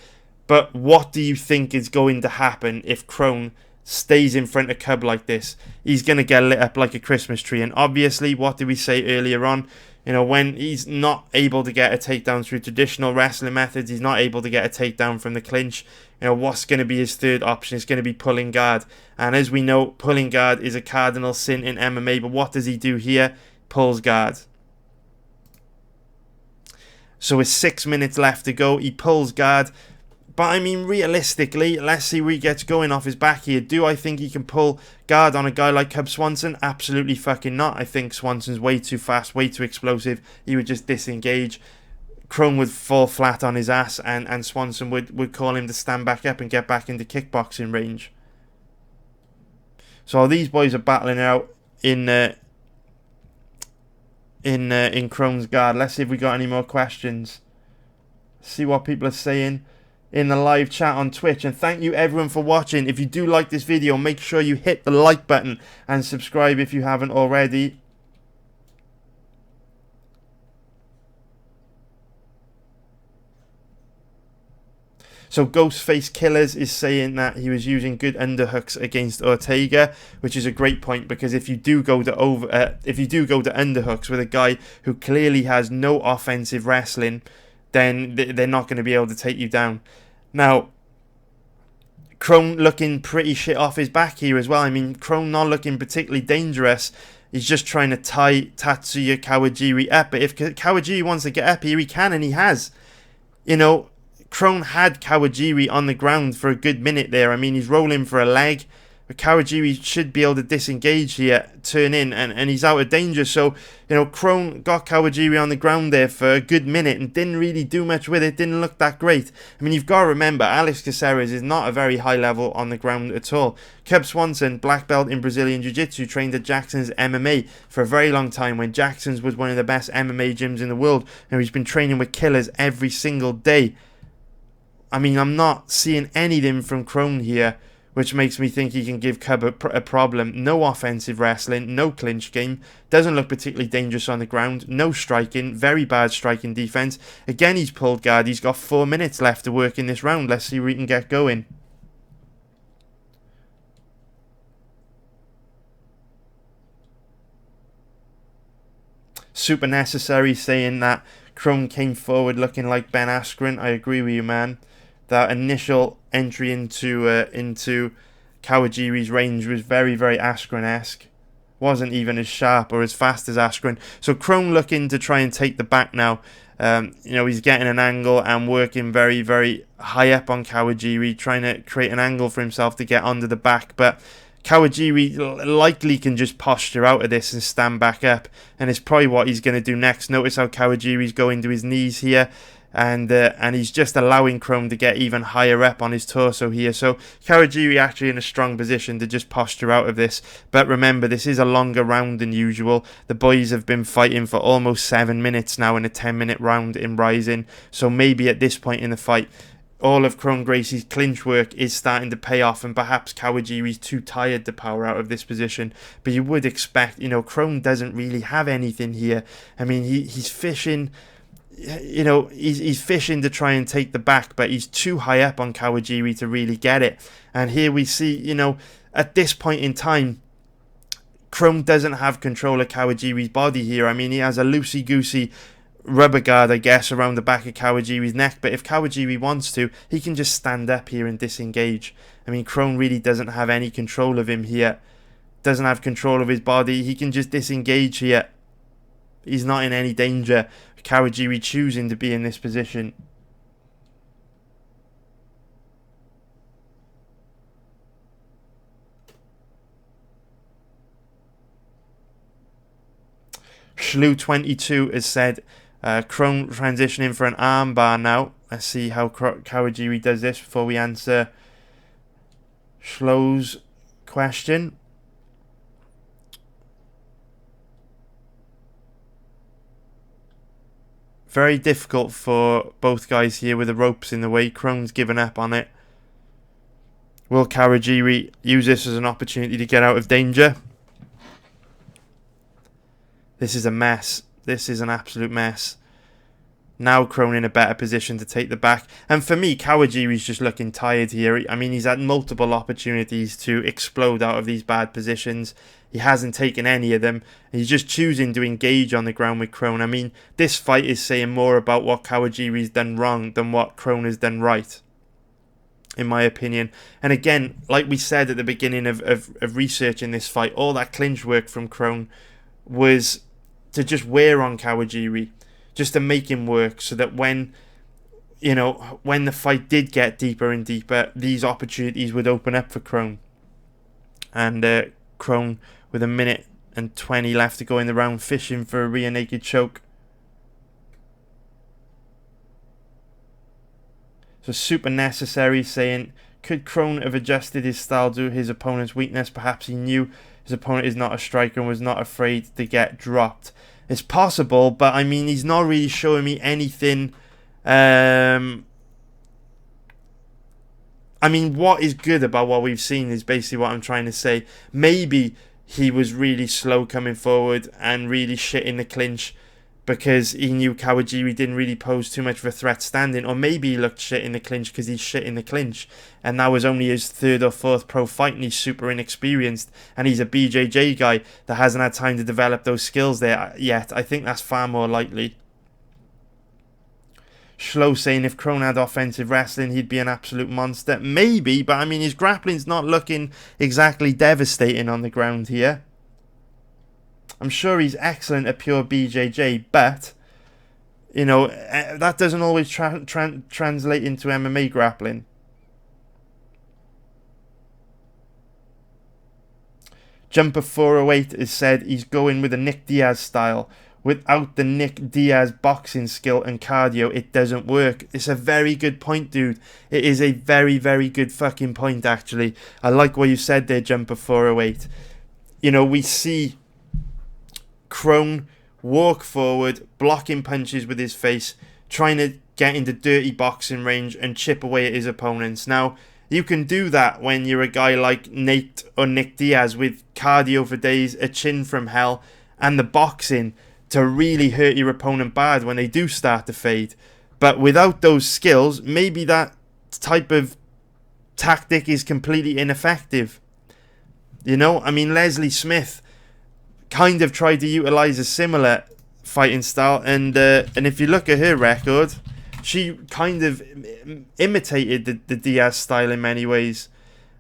But what do you think is going to happen if Kron stays in front of Cub like this? He's going to get lit up like a Christmas tree. And obviously, what did we say earlier on? When he's not able to get a takedown through traditional wrestling methods, he's not able to get a takedown from the clinch. What's going to be his third option? It's going to be pulling guard. And as we know, pulling guard is a cardinal sin in MMA. But what does he do here? Pulls guard. So with 6 minutes left to go, he pulls guard. But realistically, let's see where he gets going off his back here. Do I think he can pull guard on a guy like Cub Swanson? Absolutely fucking not. I think Swanson's way too fast, way too explosive. He would just disengage. Kron would fall flat on his ass, and Swanson would call him to stand back up and get back into kickboxing range. So these boys are battling out in Kron's guard. Let's see if we got any more questions. See what people are saying in the live chat on Twitch. And thank you everyone for watching. If you do like this video, make sure you hit the like button and subscribe if you haven't already. So Ghostface Killers is saying that he was using good underhooks against Ortega, which is a great point, because if you do go to underhooks with a guy who clearly has no offensive wrestling, then they're not going to be able to take you down. Now, Kron looking pretty shit off his back here as well. I mean, Kron not looking particularly dangerous. He's just trying to tie Tatsuya Kawajiri up. But if Kawajiri wants to get up here, he can, and he has. You know, Kron had Kawajiri on the ground for a good minute there. I mean, he's rolling for a leg. But Kawajiri should be able to disengage here, turn in, and he's out of danger. So, you know, Kron got Kawajiri on the ground there for a good minute and didn't really do much with it. Didn't look that great. I mean, you've got to remember, Alex Caceres is not a very high level on the ground at all. Cub Swanson, black belt in Brazilian Jiu-Jitsu, trained at Jackson's MMA for a very long time when Jackson's was one of the best MMA gyms in the world. And he's been training with killers every single day. I mean, I'm not seeing anything from Kron here which makes me think he can give Cub a problem. No offensive wrestling, no clinch game, doesn't look particularly dangerous on the ground, no striking, very bad striking defense. Again, he's pulled guard. He's got 4 minutes left to work in this round. Let's see where he can get going. Super Necessary saying that Kron came forward looking like Ben Askren. I agree with you, man. That initial entry into Kawajiri's range was very, very Askren-esque. Wasn't even as sharp or as fast as Askren. So Kron looking to try and take the back now. You know, he's getting an angle and working very, very high up on Kawajiri, trying to create an angle for himself to get onto the back. But Kawajiri likely can just posture out of this and stand back up. And it's probably what he's going to do next. Notice how Kawajiri's going to his knees here. And he's just allowing Kron to get even higher up on his torso here. So Kawajiri actually in a strong position to just posture out of this. But remember, this is a longer round than usual. The boys have been fighting for almost 7 minutes now in a 10-minute round in Rising. So maybe at this point in the fight, all of Kron Gracie's clinch work is starting to pay off, and perhaps Kawajiri's too tired to power out of this position. But you would expect, you know, Kron doesn't really have anything here. I mean, he's fishing. You know, he's fishing to try and take the back, but he's too high up on Kawajiri to really get it. And here we see, you know, at this point in time, Kron doesn't have control of Kawajiri's body here. I mean, he has a loosey-goosey rubber guard, I guess, around the back of Kawajiri's neck. But if Kawajiri wants to, he can just stand up here and disengage. I mean, Kron really doesn't have any control of him here. Doesn't have control of his body. He can just disengage here. He's not in any danger. Kawajiri choosing to be in this position. Shlu22 has said Kron transitioning for an armbar now. Let's see how Kawajiri does this before we answer Shlo's question. Very difficult for both guys here with the ropes in the way. Kron's given up on it. Will Kawajiri use this as an opportunity to get out of danger? This is a mess. This is an absolute mess. Now Kron in a better position to take the back. And for me, Kawajiri's just looking tired here. I mean, he's had multiple opportunities to explode out of these bad positions. He hasn't taken any of them. He's just choosing to engage on the ground with Kron. I mean, this fight is saying more about what Kawajiri's done wrong than what Kron has done right, in my opinion. And again, like we said at the beginning of researching this fight, all that clinch work from Kron was to just wear on Kawajiri, just to make him work, so that when, you know, when the fight did get deeper and deeper, these opportunities would open up for Kron. And Kron, with 1 minute and 20 left to go in the round, fishing for a rear naked choke. So Super Necessary saying, could Kron have adjusted his style to his opponent's weakness? Perhaps he knew his opponent is not a striker and was not afraid to get dropped. It's possible, but I mean, he's not really showing me anything. I mean, what is good about what we've seen is basically what I'm trying to say. Maybe he was really slow coming forward and really shit in the clinch because he knew Kawajiri didn't really pose too much of a threat standing. Or maybe he looked shit in the clinch because he's shit in the clinch. And that was only his 3rd or 4th pro fight and he's super inexperienced. And he's a BJJ guy that hasn't had time to develop those skills there yet. I think that's far more likely. Schlo saying if Kron had offensive wrestling, he'd be an absolute monster. Maybe, but I mean, his grappling's not looking exactly devastating on the ground here. I'm sure he's excellent at pure BJJ, but, you know, that doesn't always translate into MMA grappling. Jumper 408 has said he's going with a Nick Diaz style. Without the Nick Diaz boxing skill and cardio, it doesn't work. It's a very good point, dude. It is a very, very good fucking point, actually. I like what you said there, Jumper 408. You know, we see Kron walk forward, blocking punches with his face, trying to get into dirty boxing range and chip away at his opponents. Now, you can do that when you're a guy like Nate or Nick Diaz with cardio for days, a chin from hell, and the boxing to really hurt your opponent bad when they do start to fade. But without those skills, maybe that type of tactic is completely ineffective. You know, I mean, Leslie Smith kind of tried to utilize a similar fighting style, and if you look at her record, she kind of imitated the Diaz style in many ways.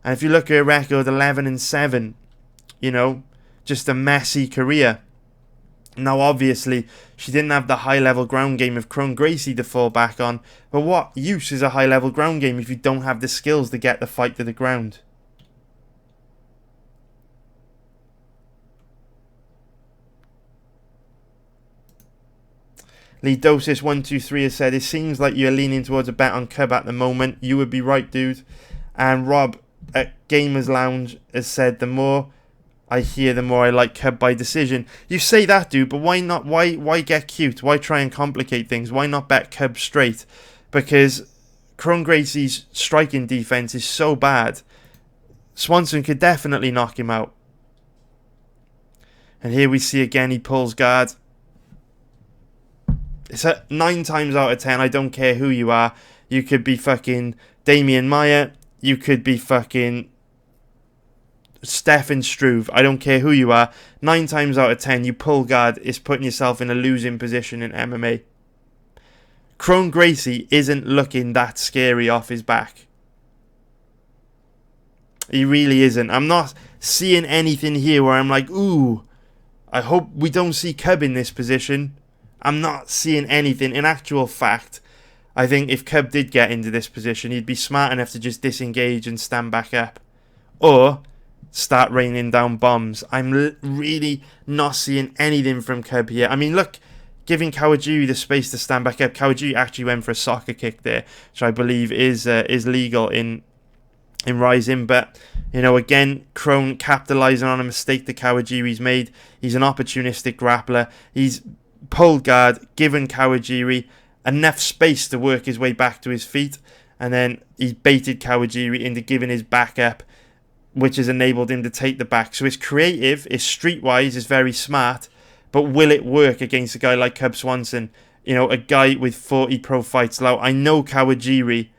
And if you look at her record, 11-7, you know, just a messy career. Now, obviously, she didn't have the high-level ground game of Kron Gracie to fall back on, but what use is a high-level ground game if you don't have the skills to get the fight to the ground? Lee Dosis 123 has said, it seems like you're leaning towards a bet on Cub at the moment. You would be right, dude. And Rob at Gamers Lounge has said, the more I hear, the more I like Cub by decision. You say that, dude, but why not? Why get cute? Why try and complicate things? Why not bet Cub straight? Because Kron Gracie's striking defense is so bad. Swanson could definitely knock him out. And here we see again, he pulls guard. It's a 9 times out of 10, I don't care who you are. You could be fucking Damian Maia. You could be fucking Stefan Struve. I don't care who you are. 9 times out of 10, you pull guard, is putting yourself in a losing position in MMA. Kron Gracie isn't looking that scary off his back. He really isn't. I'm not seeing anything here where I'm like, ooh, I hope we don't see Cub in this position. I'm not seeing anything. In actual fact, I think if Cub did get into this position, he'd be smart enough to just disengage and stand back up. Or start raining down bombs. I'm really not seeing anything from Cub here. I mean, look, giving Kawajiri the space to stand back up. Kawajiri actually went for a soccer kick there, which I believe is legal in Rising. But, you know, again, Kron capitalising on a mistake that Kawajiri's made. He's an opportunistic grappler. He's pulled guard, given Kawajiri enough space to work his way back to his feet, and then he baited Kawajiri into giving his back up, which has enabled him to take the back. So it's creative, it's streetwise, it's very smart, but will it work against a guy like Cub Swanson? You know, a guy with 40 pro fights. Now, I know Kawajiri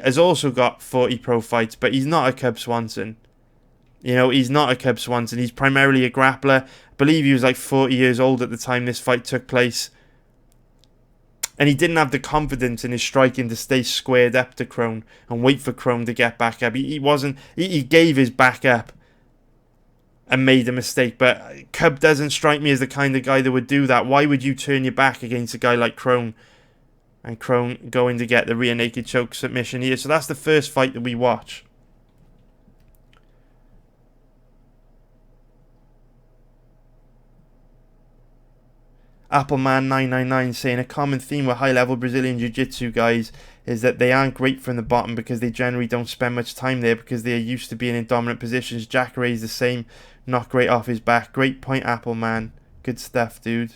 has also got 40 pro fights, but he's not a Cub Swanson. You know, he's not a Cub Swanson. He's primarily a grappler. I believe he was like 40 years old at the time this fight took place. And he didn't have the confidence in his striking to stay squared up to Kron and wait for Kron to get back up. He gave his back up and made a mistake. But Cub doesn't strike me as the kind of guy that would do that. Why would you turn your back against a guy like Kron? And Kron going to get the rear naked choke submission here. So that's the first fight that we watch. Appleman999 saying a common theme with high-level Brazilian Jiu-Jitsu guys is that they aren't great from the bottom because they generally don't spend much time there because they are used to being in dominant positions. Jack Ray's the same, not great off his back. Great point, Appleman. Good stuff, dude.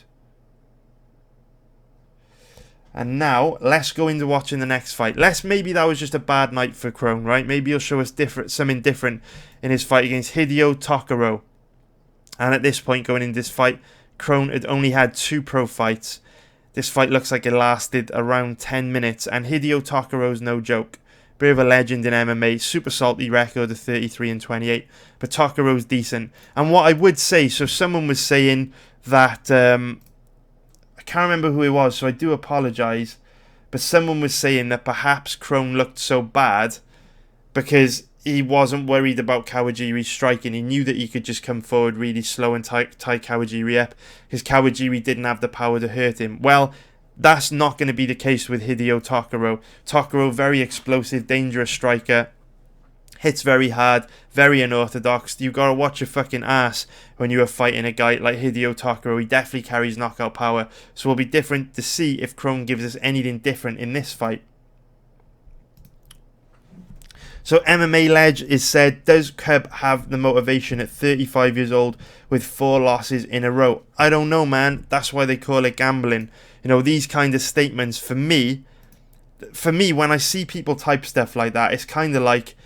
And now, let's go into watching the next fight. Maybe that was just a bad night for Kron, right? Maybe he'll show us something different in his fight against Hideo Tokoro. And at this point, going into this fight, Kron had only had 2 pro fights. This fight looks like it lasted around 10 minutes, and Hideo Tokoro's no joke. Bit of a legend in MMA, super salty record of 33-28, but Tokoro's decent. And what I would say, so someone was saying that, I can't remember who it was, so I do apologise. But someone was saying that perhaps Kron looked so bad because he wasn't worried about Kawajiri striking. He knew that he could just come forward really slow and tie Kawajiri up because Kawajiri didn't have the power to hurt him. Well, that's not going to be the case with Hideo Tokoro. Tokoro, very explosive, dangerous striker. Hits very hard, very unorthodox. You gotta watch your fucking ass when you are fighting a guy like Hideo Tokoro. He definitely carries knockout power. So it'll be different to see if Kron gives us anything different in this fight. So MMA Ledge is said, does Cub have the motivation at 35 years old with 4 losses in a row? I don't know, man. That's why they call it gambling. You know, these kind of statements, for me, when I see people type stuff like that, it's kind of like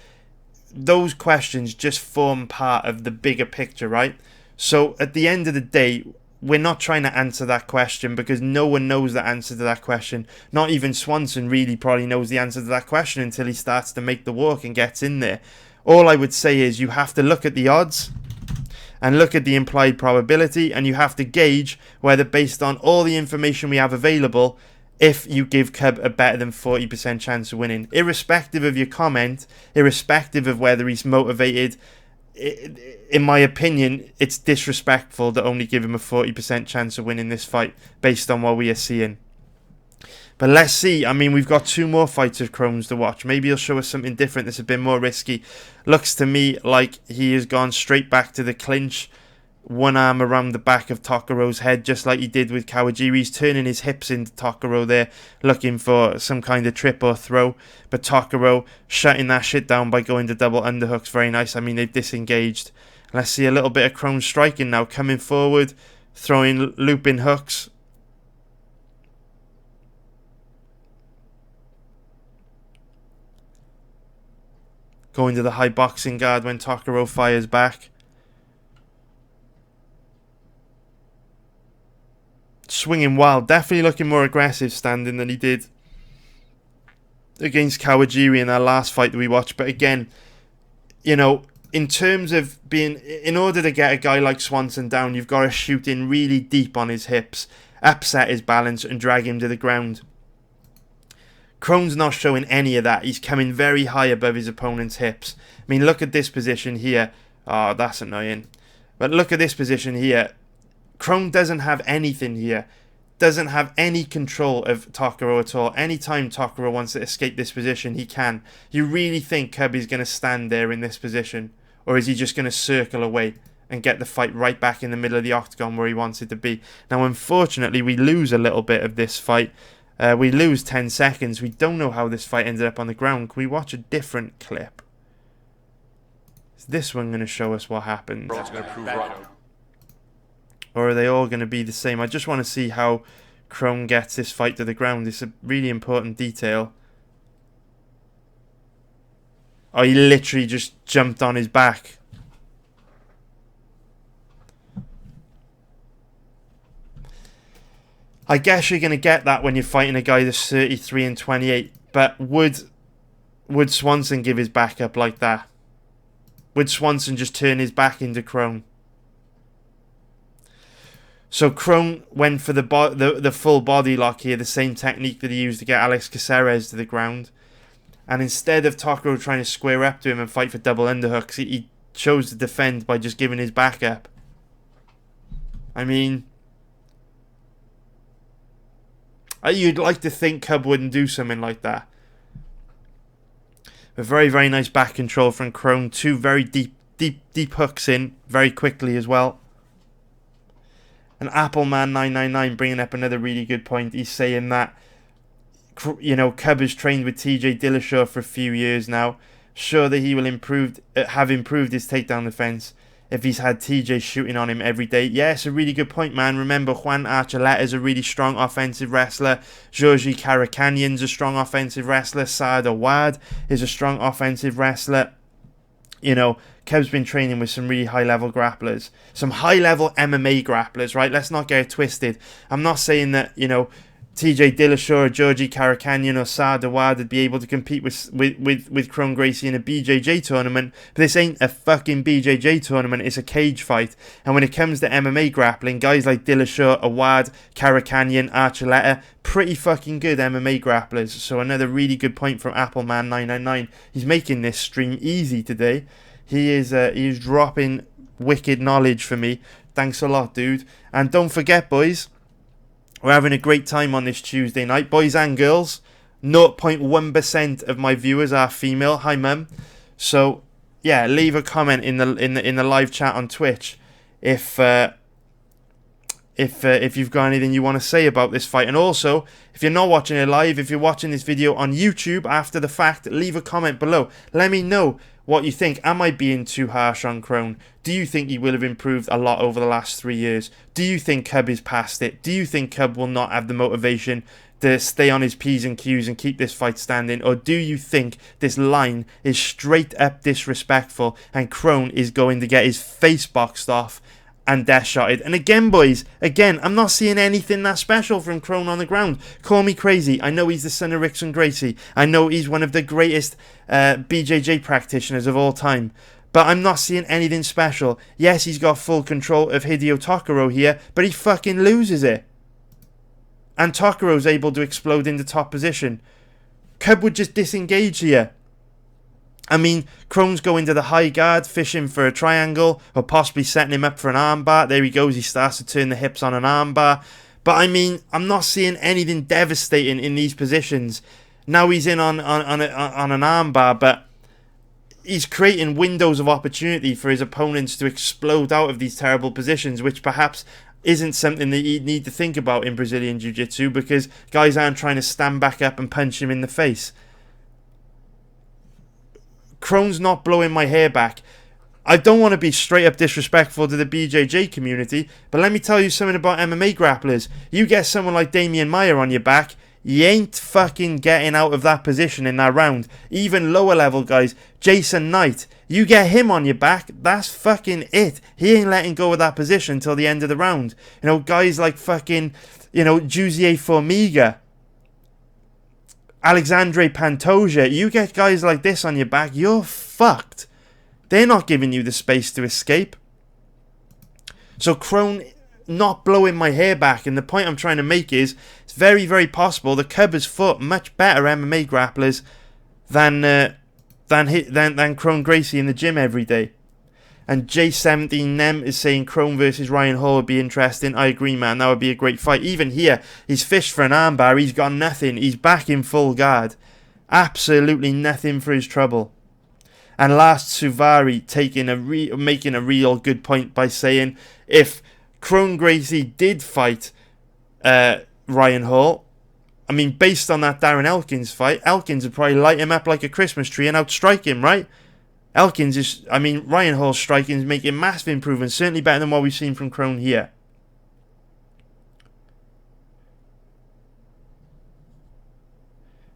those questions just form part of the bigger picture, right? So at the end of the day, we're not trying to answer that question because no one knows the answer to that question. Not even Swanson really probably knows the answer to that question until he starts to make the walk and gets in there. All I would say is you have to look at the odds and look at the implied probability, and you have to gauge whether, based on all the information we have available, if you give Cub a better than 40% chance of winning. Irrespective of your comment, irrespective of whether he's motivated, in my opinion, it's disrespectful to only give him a 40% chance of winning this fight based on what we are seeing. But let's see. I mean, we've got 2 more fights of Kron's to watch. Maybe he'll show us something different that's a bit more risky. Looks to me like he has gone straight back to the clinch. One arm around the back of Tokoro's head, just like he did with Kawajiri. He's turning his hips into Tokoro there, looking for some kind of trip or throw. But Tokoro shutting that shit down by going to double underhooks. Very nice. I mean, they've disengaged. Let's see a little bit of Kron striking now. Coming forward, throwing looping hooks. Going to the high boxing guard when Tokoro fires back. Swinging wild, definitely looking more aggressive standing than he did against Kawajiri in our last fight that we watched. But again, you know, in terms of being, in order to get a guy like Swanson down, you've got to shoot in really deep on his hips, upset his balance and drag him to the ground. Kron's not showing any of that. He's coming very high above his opponent's hips. I mean, look at this position here. Oh, that's annoying. But look at this position here. Kron doesn't have anything here. Doesn't have any control of Tokoro at all. Anytime Tokoro wants to escape this position, he can. You really think Cub is going to stand there in this position? Or is he just going to circle away and get the fight right back in the middle of the octagon where he wants it to be? Now, unfortunately, we lose a little bit of this fight. We lose 10 seconds. We don't know how this fight ended up on the ground. Can we watch a different clip? Is this one going to show us what happened? Or are they all going to be the same? I just want to see how Kron gets this fight to the ground. It's a really important detail. Oh, he literally just jumped on his back. I guess you're going to get that when you're fighting a guy that's 33 and 28. But would Swanson give his back up like that? Would Swanson just turn his back into Kron? So Kron went for the full body lock here, the same technique that he used to get Alex Caceres to the ground. And instead of Tokoro trying to square up to him and fight for double underhooks, he chose to defend by just giving his back up. I mean, you'd like to think Cub wouldn't do something like that. A very, very nice back control from Kron. 2 very deep hooks in very quickly as well. And Appleman999 bringing up another really good point. He's saying that, you know, Cub has trained with TJ Dillashaw for a few years now. Sure that he will have improved his takedown defense if he's had TJ shooting on him every day. Yeah, it's a really good point, man. Remember, Juan Archuleta is a really strong offensive wrestler. Georgi Karakanyan's a strong offensive wrestler. Saad Awad is a strong offensive wrestler. You know, Cub's been training with some really high-level grapplers. Some high-level MMA grapplers, right? Let's not get it twisted. I'm not saying that, you know, TJ Dillashaw or Georgie Karakhanyan or Saad Awad would be able to compete with Kron Gracie in a BJJ tournament, but this ain't a fucking BJJ tournament, it's a cage fight. And when it comes to MMA grappling, guys like Dillashaw, Awad, Karakhanyan, Archuleta, pretty fucking good MMA grapplers. So another really good point from Appleman999. He's making this stream easy today. He is dropping wicked knowledge for me. Thanks a lot, dude. And don't forget, boys, we're having a great time on this Tuesday night. Boys and girls, 0.1% of my viewers are female. Hi, mum. So, yeah, leave a comment in the live chat on Twitch if you've got anything you want to say about this fight. And also, if you're not watching it live, if you're watching this video on YouTube after the fact, leave a comment below. Let me know what you think. Am I being too harsh on Kron? Do you think he will have improved a lot over the last 3 years? Do you think Cub is past it? Do you think Cub will not have the motivation to stay on his P's and Q's and keep this fight standing? Or do you think this line is straight up disrespectful and Kron is going to get his face boxed off and death shotted? And again, boys, I'm not seeing anything that special from Kron on the ground. Call me crazy. I know he's the son of Rickson Gracie. I know he's one of the greatest BJJ practitioners of all time. But I'm not seeing anything special. Yes, he's got full control of Hideo Tokoro here, but he fucking loses it. And Tokoro's able to explode into top position. Cub would just disengage here. I mean, Kron's going to the high guard, fishing for a triangle, or possibly setting him up for an armbar. There he goes, he starts to turn the hips on an armbar. But I mean, I'm not seeing anything devastating in these positions. Now he's in on an armbar, but he's creating windows of opportunity for his opponents to explode out of these terrible positions, which perhaps isn't something that you need to think about in Brazilian Jiu-Jitsu, because guys aren't trying to stand back up and punch him in the face. Kron's not blowing my hair back. I don't want to be straight up disrespectful to the BJJ community, but let me tell you something about MMA grapplers. You get someone like Damian Maia on your back, you ain't fucking getting out of that position in that round. Even lower level guys, Jason Knight, you get him on your back, that's fucking it. He ain't letting go of that position until the end of the round. You know, guys like fucking, Jussier Formiga, Alexandre Pantoja, you get guys like this on your back, you're fucked. They're not giving you the space to escape. So Kron not blowing my hair back, and the point I'm trying to make is it's very, very possible the Cub has fought much better MMA grapplers than Kron Gracie in the gym every day. And J17Nem is saying Kron versus Ryan Hall would be interesting. I agree, man. That would be a great fight. Even here, he's fished for an armbar. He's got nothing. He's back in full guard. Absolutely nothing for his trouble. And last, Suvari making a real good point by saying if Kron Gracie did fight Ryan Hall, I mean, based on that Darren Elkins fight, Elkins would probably light him up like a Christmas tree and outstrike him, right? Ryan Hall's striking is making massive improvements, certainly better than what we've seen from Kron here.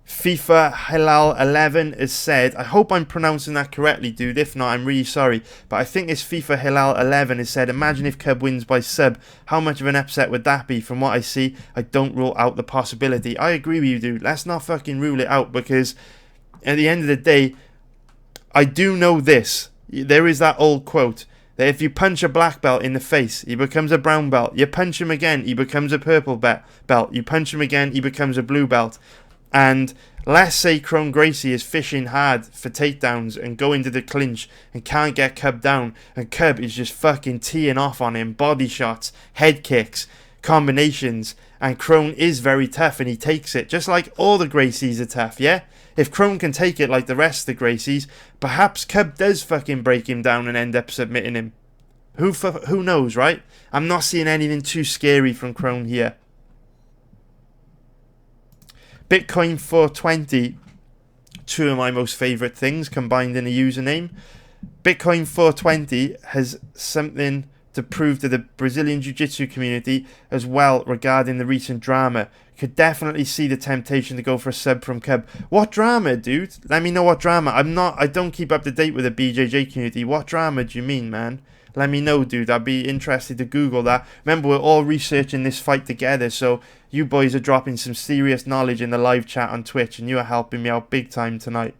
FIFA Hilal 11 has said, I hope I'm pronouncing that correctly, dude. If not, I'm really sorry. But I think it's FIFA Hilal 11 has said, imagine if Cub wins by sub. How much of an upset would that be? From what I see, I don't rule out the possibility. I agree with you, dude. Let's not fucking rule it out, because at the end of the day, I do know this. There is that old quote that if you punch a black belt in the face, he becomes a brown belt. You punch him again, he becomes a purple belt. You punch him again, he becomes a blue belt. And let's say Kron Gracie is fishing hard for takedowns and going to the clinch and can't get Cub down, and Cub is just fucking teeing off on him, body shots, head kicks, combinations, and Kron is very tough and he takes it, just like all the Gracies are tough, yeah? If Kron can take it like the rest of the Gracies, perhaps Cub does fucking break him down and end up submitting him. Who knows, right? I'm not seeing anything too scary from Kron here. Bitcoin 420, two of my most favourite things combined in a username. Bitcoin 420 has something to prove to the Brazilian Jiu-Jitsu community as well regarding the recent drama. Could definitely see the temptation to go for a sub from Cub. What drama, dude? Let me know what drama. I don't keep up to date with the BJJ community. What drama do you mean, man? let me know, dude. I'd be interested to Google that. Remember, we're all researching this fight together, so you boys are dropping some serious knowledge in the live chat on Twitch, and you are helping me out big time tonight.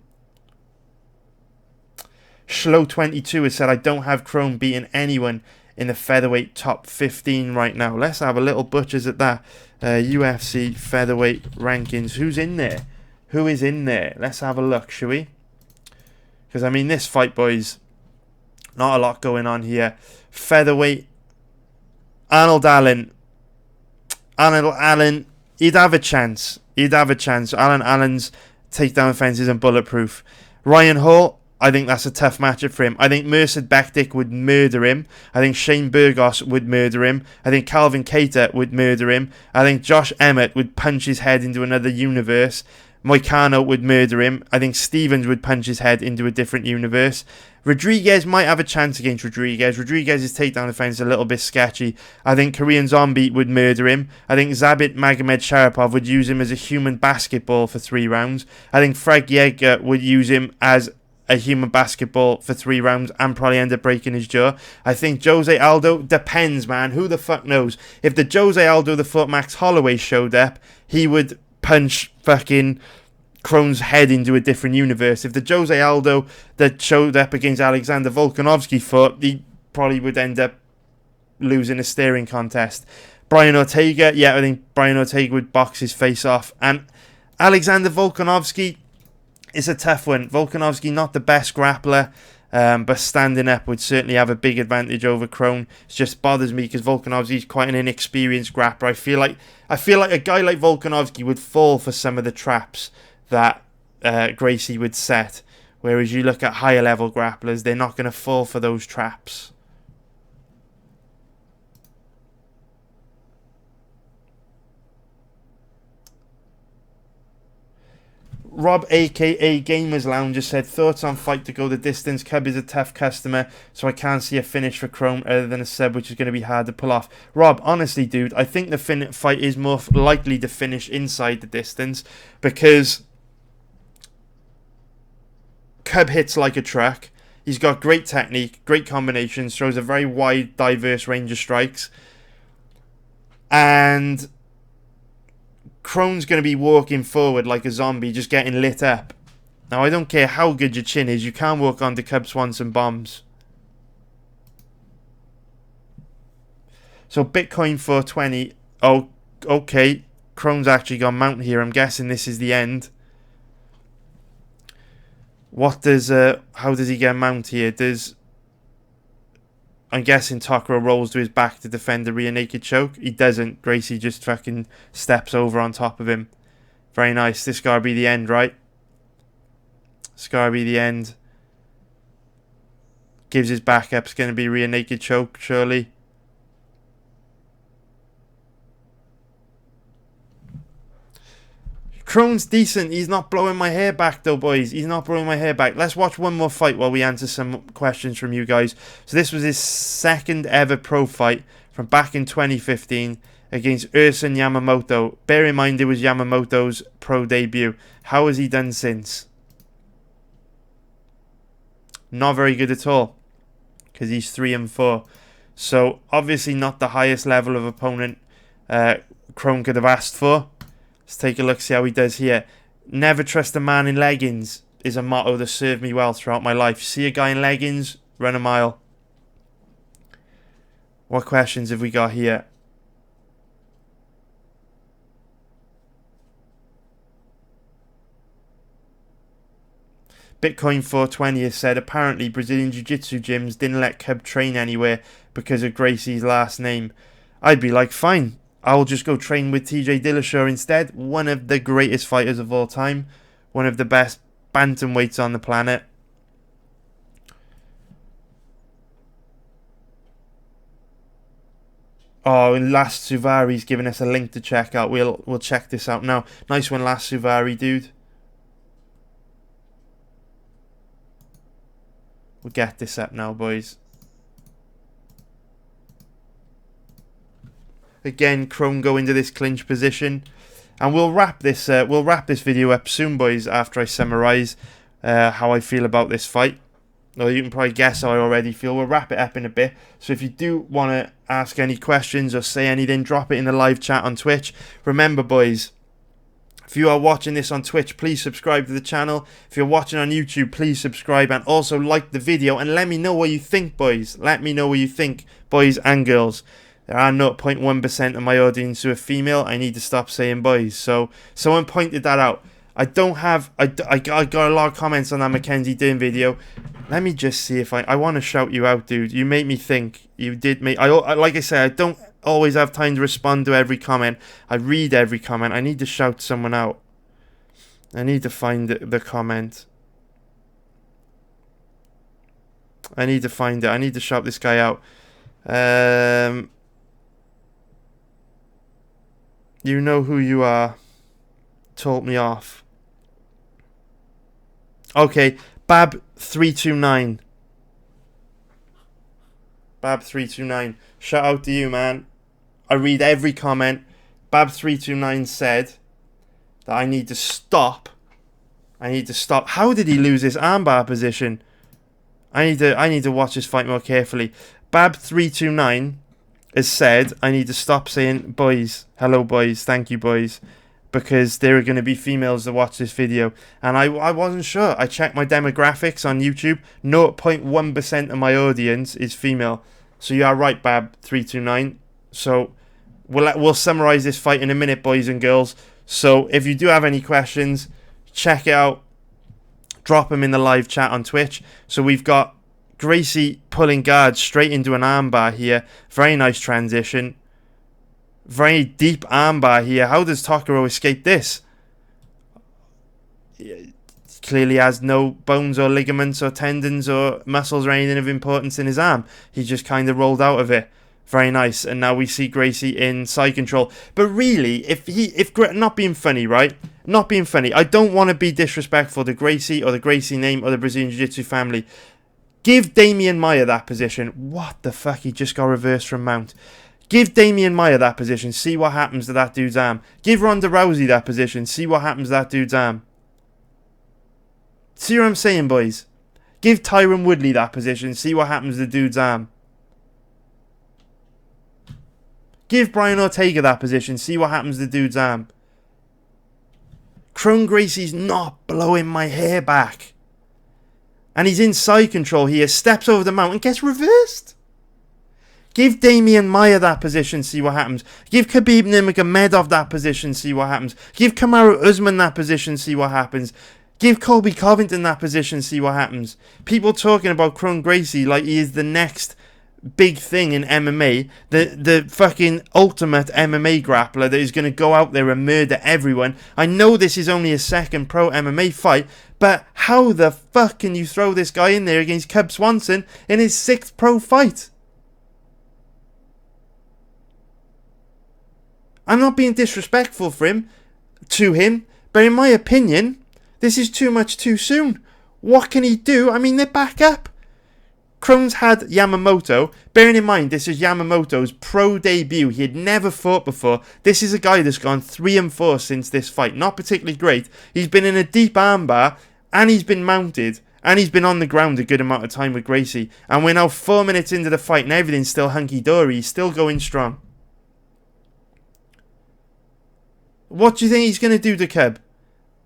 Schlo22 has said, I don't have Kron beating anyone in the featherweight top 15 right now. Let's have a little butchers at that. UFC featherweight rankings. Who's in there? Who is in there? Let's have a look, shall we? Because, I mean, this fight, boys, not a lot going on here. Featherweight. Arnold Allen, he'd have a chance. Allen's takedown offense isn't bulletproof. Ryan Hall, I think that's a tough matchup for him. I think Mercer Bektik would murder him. I think Shane Burgos would murder him. I think Calvin Kattar would murder him. I think Josh Emmett would punch his head into another universe. Moicano would murder him. I think Stevens would punch his head into a different universe. Rodriguez might have a chance against Rodriguez. Rodriguez's takedown defense is a little bit sketchy. I think Korean Zombie would murder him. I think Zabit Magomed Sharapov would use him as a human basketball for 3 rounds. I think Frank Yeager would use him as a human basketball for 3 rounds and probably end up breaking his jaw. I think Jose Aldo, depends, man. Who the fuck knows? If the Jose Aldo that fought Max Holloway showed up, he would punch fucking Kron's head into a different universe. If the Jose Aldo that showed up against Alexander Volkanovski fought, he probably would end up losing a staring contest. Brian Ortega, yeah, I think Brian Ortega would box his face off. And Alexander Volkanovski, it's a tough one. Volkanovski, not the best grappler, but standing up would certainly have a big advantage over Kron. It just bothers me because Volkanovski's quite an inexperienced grappler. I feel like a guy like Volkanovski would fall for some of the traps that Gracie would set, whereas you look at higher level grapplers, they're not going to fall for those traps. Rob, aka Gamers Lounge, just said, thoughts on fight to go the distance. Cub is a tough customer, so I can't see a finish for Kron other than a sub, which is going to be hard to pull off. Rob, honestly, dude, I think the fight is more likely to finish inside the distance because Cub hits like a truck. He's got great technique, great combinations, throws a very wide, diverse range of strikes. And Kron's going to be walking forward like a zombie, just getting lit up. Now, I don't care how good your chin is, you can't walk onto Cub Swanson bombs. So, Bitcoin 420. Oh, okay. Kron's actually gone mount here. I'm guessing this is the end. How does he get mount here? I'm guessing Tokoro rolls to his back to defend the rear naked choke. He doesn't. Gracie just fucking steps over on top of him. Very nice. This gotta be the end, right? This gotta be the end. Gives his back up. It's gonna be rear naked choke, surely. Kron's decent. He's not blowing my hair back though, boys. He's not blowing my hair back. Let's watch one more fight while we answer some questions from you guys. So this was his second ever pro fight from back in 2015 against Ersan Yamamoto. Bear in mind it was Yamamoto's pro debut. How has he done since? Not very good at all, because he's 3-4. So obviously not the highest level of opponent Kron could have asked for. Let's take a look, see how he does here. Never trust a man in leggings is a motto that served me well throughout my life. See a guy in leggings, run a mile. What questions have we got here? Bitcoin 420 has said, apparently Brazilian Jiu-Jitsu gyms didn't let Cub train anywhere because of Gracie's last name. I'd be like, fine. I'll just go train with TJ Dillashaw instead. One of the greatest fighters of all time. One of the best bantamweights on the planet. Oh, and Last Suvari's giving us a link to check out. We'll check this out now. Nice one, Last Suvari, dude. We'll get this up now, boys. Again, Kron go into this clinch position, and we'll wrap this video up soon, boys. After I summarise how I feel about this fight, Or you can probably guess how I already feel. We'll wrap it up in a bit. So if you do want to ask any questions or say anything, drop it in the live chat on Twitch. Remember, boys, if you are watching this on Twitch, please subscribe to the channel. If you're watching on YouTube, please subscribe and also like the video. And let me know what you think, boys. Let me know what you think, boys and girls. There are 0.1% of my audience who are female. I need to stop saying boys. So someone pointed that out. I got a lot of comments on that Mackenzie Dern video. Let me just see if I want to shout you out, dude. You made me think. You did make... like I said, I don't always have time to respond to every comment. I read every comment. I need to shout someone out. I need to find the comment. I need to find it. I need to shout this guy out. You know who you are. Told me off. Okay, Bab329. Bab329. Shout out to you, man. I read every comment. Bab329 said that I need to stop. I need to stop. How did he lose his armbar position? I need to watch this fight more carefully. Bab329 has said I need to stop saying boys. Hello, boys. Thank you, boys. Because there are going to be females that watch this video. And I wasn't sure. I checked my demographics on YouTube. 0.1% of my audience is female. So you are right, Bab329. So we'll summarize this fight in a minute, boys and girls. So if you do have any questions, check it out. Drop them in the live chat on Twitch. So we've got Gracie pulling guard straight into an armbar here. Very nice transition. Very deep armbar here. How does Tokoro escape this? He clearly has no bones or ligaments or tendons or muscles or anything of importance in his arm. He just kind of rolled out of it. Very nice. And now we see Gracie in side control. But really, not being funny, right? Not being funny. I don't want to be disrespectful to Gracie or the Gracie name or the Brazilian Jiu-Jitsu family. Give Damian Maia that position. What the fuck? He just got reversed from mount. Give Damian Maia that position. See what happens to that dude's arm. Give Ronda Rousey that position. See what happens to that dude's arm. See what I'm saying, boys? Give Tyron Woodley that position. See what happens to the dude's arm. Give Brian Ortega that position. See what happens to the dude's arm. Kron Gracie's not blowing my hair back. And he's in side control here. Steps over the mount and gets reversed. Give Damian Maia that position, see what happens. Give Khabib Nurmagomedov that position, see what happens. Give Kamaru Usman that position, see what happens. Give Colby Covington that position, see what happens. People talking about Kron Gracie like he is the next big thing in MMA. The fucking ultimate MMA grappler that is going to go out there and murder everyone. I know this is only a second pro MMA fight, but how the fuck can you throw this guy in there against Cub Swanson in his 6th pro fight? I'm not being disrespectful to him, but in my opinion, this is too much too soon. What can he do? I mean, they're back up. Kron's had Yamamoto. Bearing in mind, this is Yamamoto's pro debut. He had never fought before. This is a guy that's gone 3-4 since this fight. Not particularly great. He's been in a deep armbar, and he's been mounted, and he's been on the ground a good amount of time with Gracie. And we're now 4 minutes into the fight, and everything's still hunky-dory. He's still going strong. What do you think he's going to do to Cub?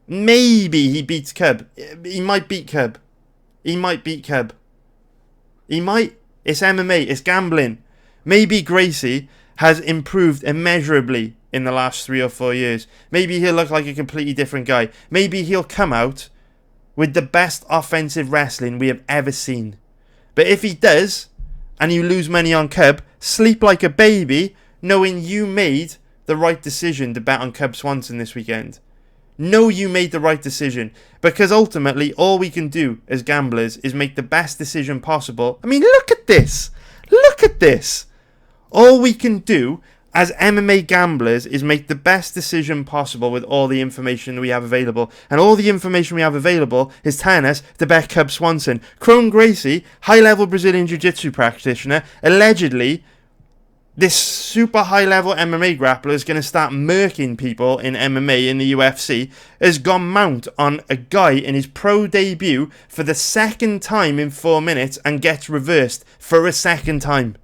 Maybe he beats Cub. He might beat Cub. He might beat Cub. He might. It's MMA. It's gambling. Maybe Gracie has improved immeasurably in the last 3 or 4 years. Maybe he'll look like a completely different guy. Maybe he'll come out with the best offensive wrestling we have ever seen. But if he does, and you lose money on Cub, sleep like a baby, knowing you made the right decision to bet on Cub Swanson this weekend. Know you made the right decision, because ultimately all we can do as gamblers is make the best decision possible. I mean, look at this. Look at this. All we can do as MMA gamblers is make the best decision possible with all the information we have available. And all the information we have available is telling us to bet Cub Swanson. Kron Gracie, high-level Brazilian Jiu-Jitsu practitioner, allegedly This super high level MMA grappler is going to start murking people in MMA in the UFC, has gone mount on a guy in his pro debut for the second time in 4 minutes and gets reversed for a second time.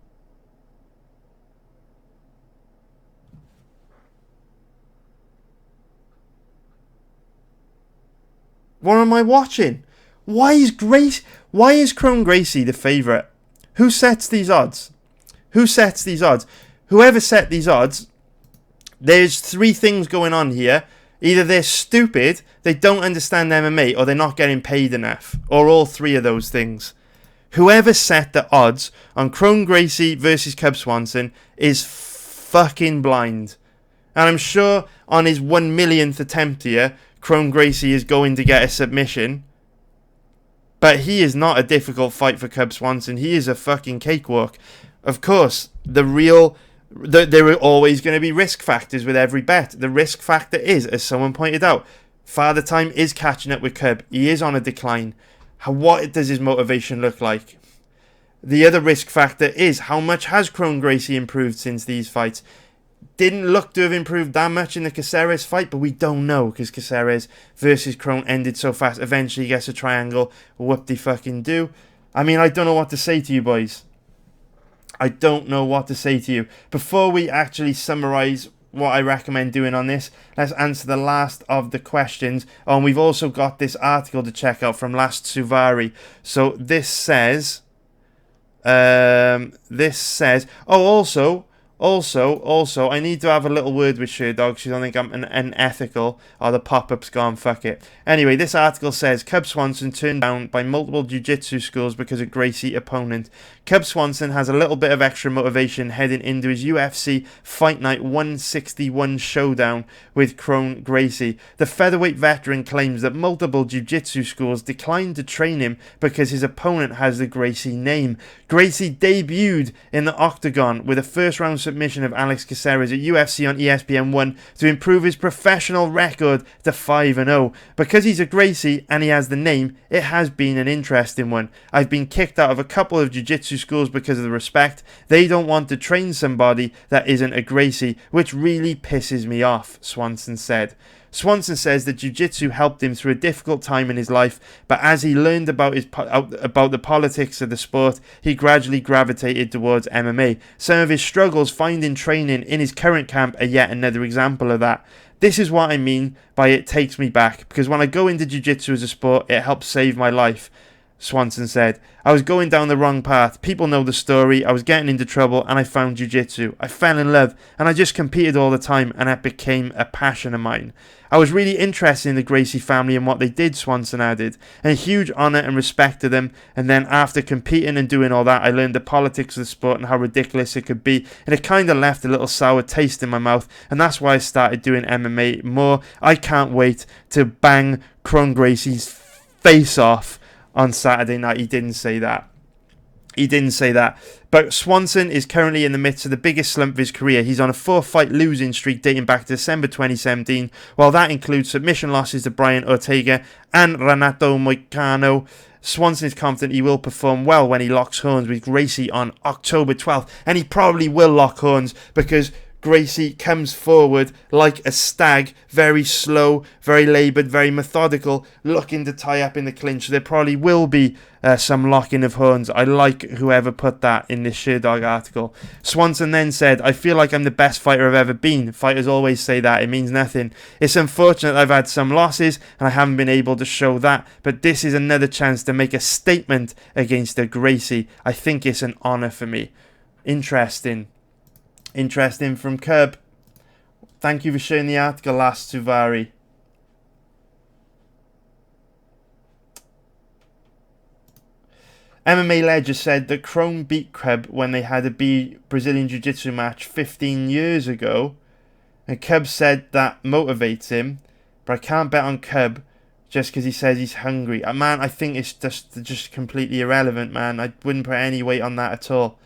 What am I watching? Why is Kron Gracie the favourite? Who sets these odds? Who sets these odds? Whoever set these odds, there's 3 things going on here. Either they're stupid, they don't understand MMA, or they're not getting paid enough. Or all 3 of those things. Whoever set the odds on Kron Gracie versus Cub Swanson is fucking blind. And I'm sure on his 1 millionth attempt here, Kron Gracie is going to get a submission. But he is not a difficult fight for Cub Swanson. He is a fucking cakewalk. Of course, there are always going to be risk factors with every bet. The risk factor is, as someone pointed out, Father Time is catching up with Cub. He is on a decline. What does his motivation look like? The other risk factor is, how much has Kron Gracie improved since these fights? Didn't look to have improved that much in the Caceres fight, but we don't know because Caceres versus Kron ended so fast. Eventually he gets a triangle. Whoop-de-fucking-do. I mean, I don't know what to say to you boys. I don't know what to say to you. Before we actually summarise what I recommend doing on this, let's answer the last of the questions. Oh, and we've also got this article to check out from Last Suvari. So this says... Also, I need to have a little word with Sherdog. She don't think I'm unethical. Oh, the pop-up's gone, fuck it. Anyway, this article says, Cub Swanson turned down by multiple jiu-jitsu schools because of Gracie opponent. Cub Swanson has a little bit of extra motivation heading into his UFC Fight Night 161 showdown with Kron Gracie. The featherweight veteran claims that multiple jiu-jitsu schools declined to train him because his opponent has the Gracie name. Gracie debuted in the Octagon with a first-round submission of Alex Caceres at UFC on ESPN 1 to improve his professional record to 5-0. Because he's a Gracie and he has the name, it has been an interesting one. I've been kicked out of a couple of jiu-jitsu schools because of the respect. They don't want to train somebody that isn't a Gracie, which really pisses me off, Swanson said. Swanson says that jiu-jitsu helped him through a difficult time in his life, but as he learned about the politics of the sport, he gradually gravitated towards MMA. Some of his struggles finding training in his current camp are yet another example of that. This is what I mean by it takes me back, because when I go into jiu-jitsu as a sport, it helps save my life. Swanson said, I was going down the wrong path. People know the story. I was getting into trouble and I found jiu-jitsu. I fell in love and I just competed all the time and it became a passion of mine. I was really interested in the Gracie family and what they did, Swanson added, and a huge honour and respect to them. And then after competing and doing all that, I learned the politics of the sport and how ridiculous it could be, and it kind of left a little sour taste in my mouth, and that's why I started doing MMA more. I can't wait to bang Kron Gracie's face off on Saturday night. He didn't say that. But Swanson is currently in the midst of the biggest slump of his career. He's on a 4-fight losing streak dating back to December 2017, while that includes submission losses to Brian Ortega and Renato Moicano. Swanson is confident he will perform well when he locks horns with Gracie on October 12th. And he probably will lock horns because Gracie comes forward like a stag, very slow, very laboured, very methodical, looking to tie up in the clinch. So there probably will be some locking of horns. I like whoever put that in this Sherdog article. Swanson then said, I feel like I'm the best fighter I've ever been. Fighters always say that. It means nothing. It's unfortunate I've had some losses and I haven't been able to show that, but this is another chance to make a statement against a Gracie. I think it's an honour for me. Interesting from Cub. Thank you for sharing the article, Last Suvari. MMA Ledger said that Kron beat Cub when they had a Brazilian Jiu-Jitsu match 15 years ago. And Cub said that motivates him. But I can't bet on Cub just because he says he's hungry. Man, I think it's just completely irrelevant, man. I wouldn't put any weight on that at all.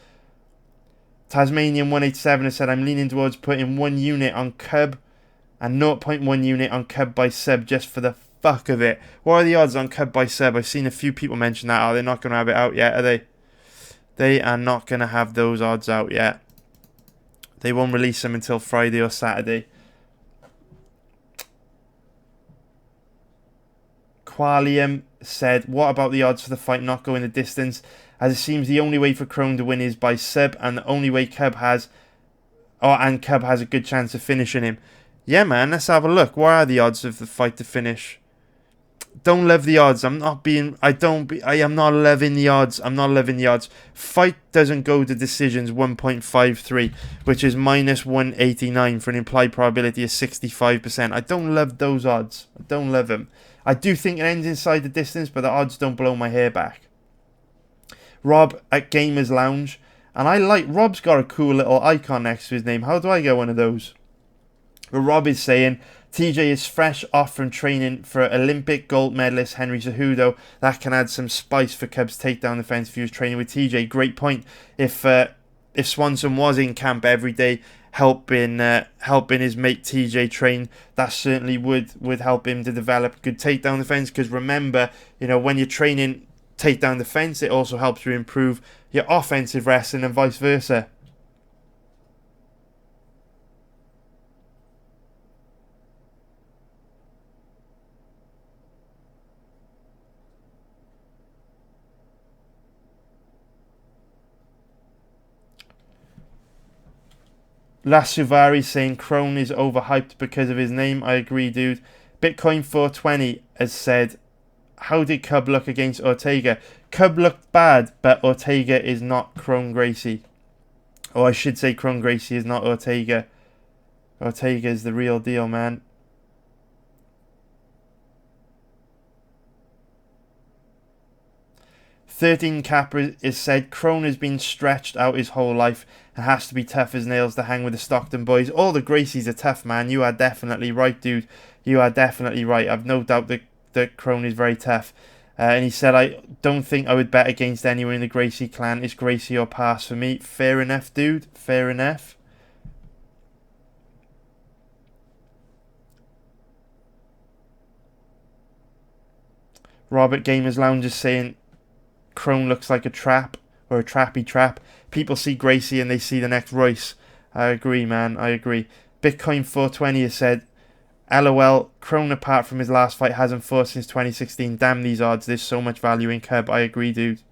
Tasmanian 187 has said, I'm leaning towards putting 1 unit on Cub and 0.1 unit on Cub by sub just for the fuck of it. What are the odds on Cub by sub? I've seen a few people mention that. Oh, they're not going to have it out yet, are they? They are not going to have those odds out yet. They won't release him until Friday or Saturday. Qualium said, what about the odds for the fight not going the distance? As it seems the only way for Kron to win is by sub, and the only way Cub has a good chance of finishing him. Yeah, man, let's have a look. What are the odds of the fight to finish? Don't love the odds. I am not loving the odds. I'm not loving the odds. Fight doesn't go to decisions 1.53, which is minus 189 for an implied probability of 65%. I don't love those odds. I don't love them. I do think it ends inside the distance, but the odds don't blow my hair back. Rob at Gamers Lounge. And I like, Rob's got a cool little icon next to his name. How do I get one of those? But Rob is saying, TJ is fresh off from training for Olympic gold medalist Henry Cejudo. That can add some spice for Cub's takedown defense if he was training with TJ. Great point. If Swanson was in camp every day helping his mate TJ train, that certainly would help him to develop good takedown defense. Because remember, when you're training takedown defense, it also helps you improve your offensive wrestling and vice versa. Lasuvari saying Kron is overhyped because of his name. I agree, dude. Bitcoin 420 has said, how did Cub look against Ortega? Cub looked bad, but Ortega is not Kron Gracie. Or I should say Kron Gracie is not Ortega. Ortega is the real deal, man. $13 Capra is said, Kron has been stretched out his whole life and has to be tough as nails to hang with the Stockton boys. All the Gracies are tough, man. You are definitely right, dude. You are definitely right. I've no doubt that Kron is very tough. And he said, I don't think I would bet against anyone in the Gracie clan. It's Gracie or pass for me. Fair enough, dude. Fair enough. Robert Gamers Lounge is saying, Kron looks like a trap, or a trappy trap. People see Gracie and they see the next Royce. I agree, man. I agree. Bitcoin 420 has said, LOL, Kron apart from his last fight hasn't fought since 2016. Damn these odds. There's so much value in Cub. I agree, dude.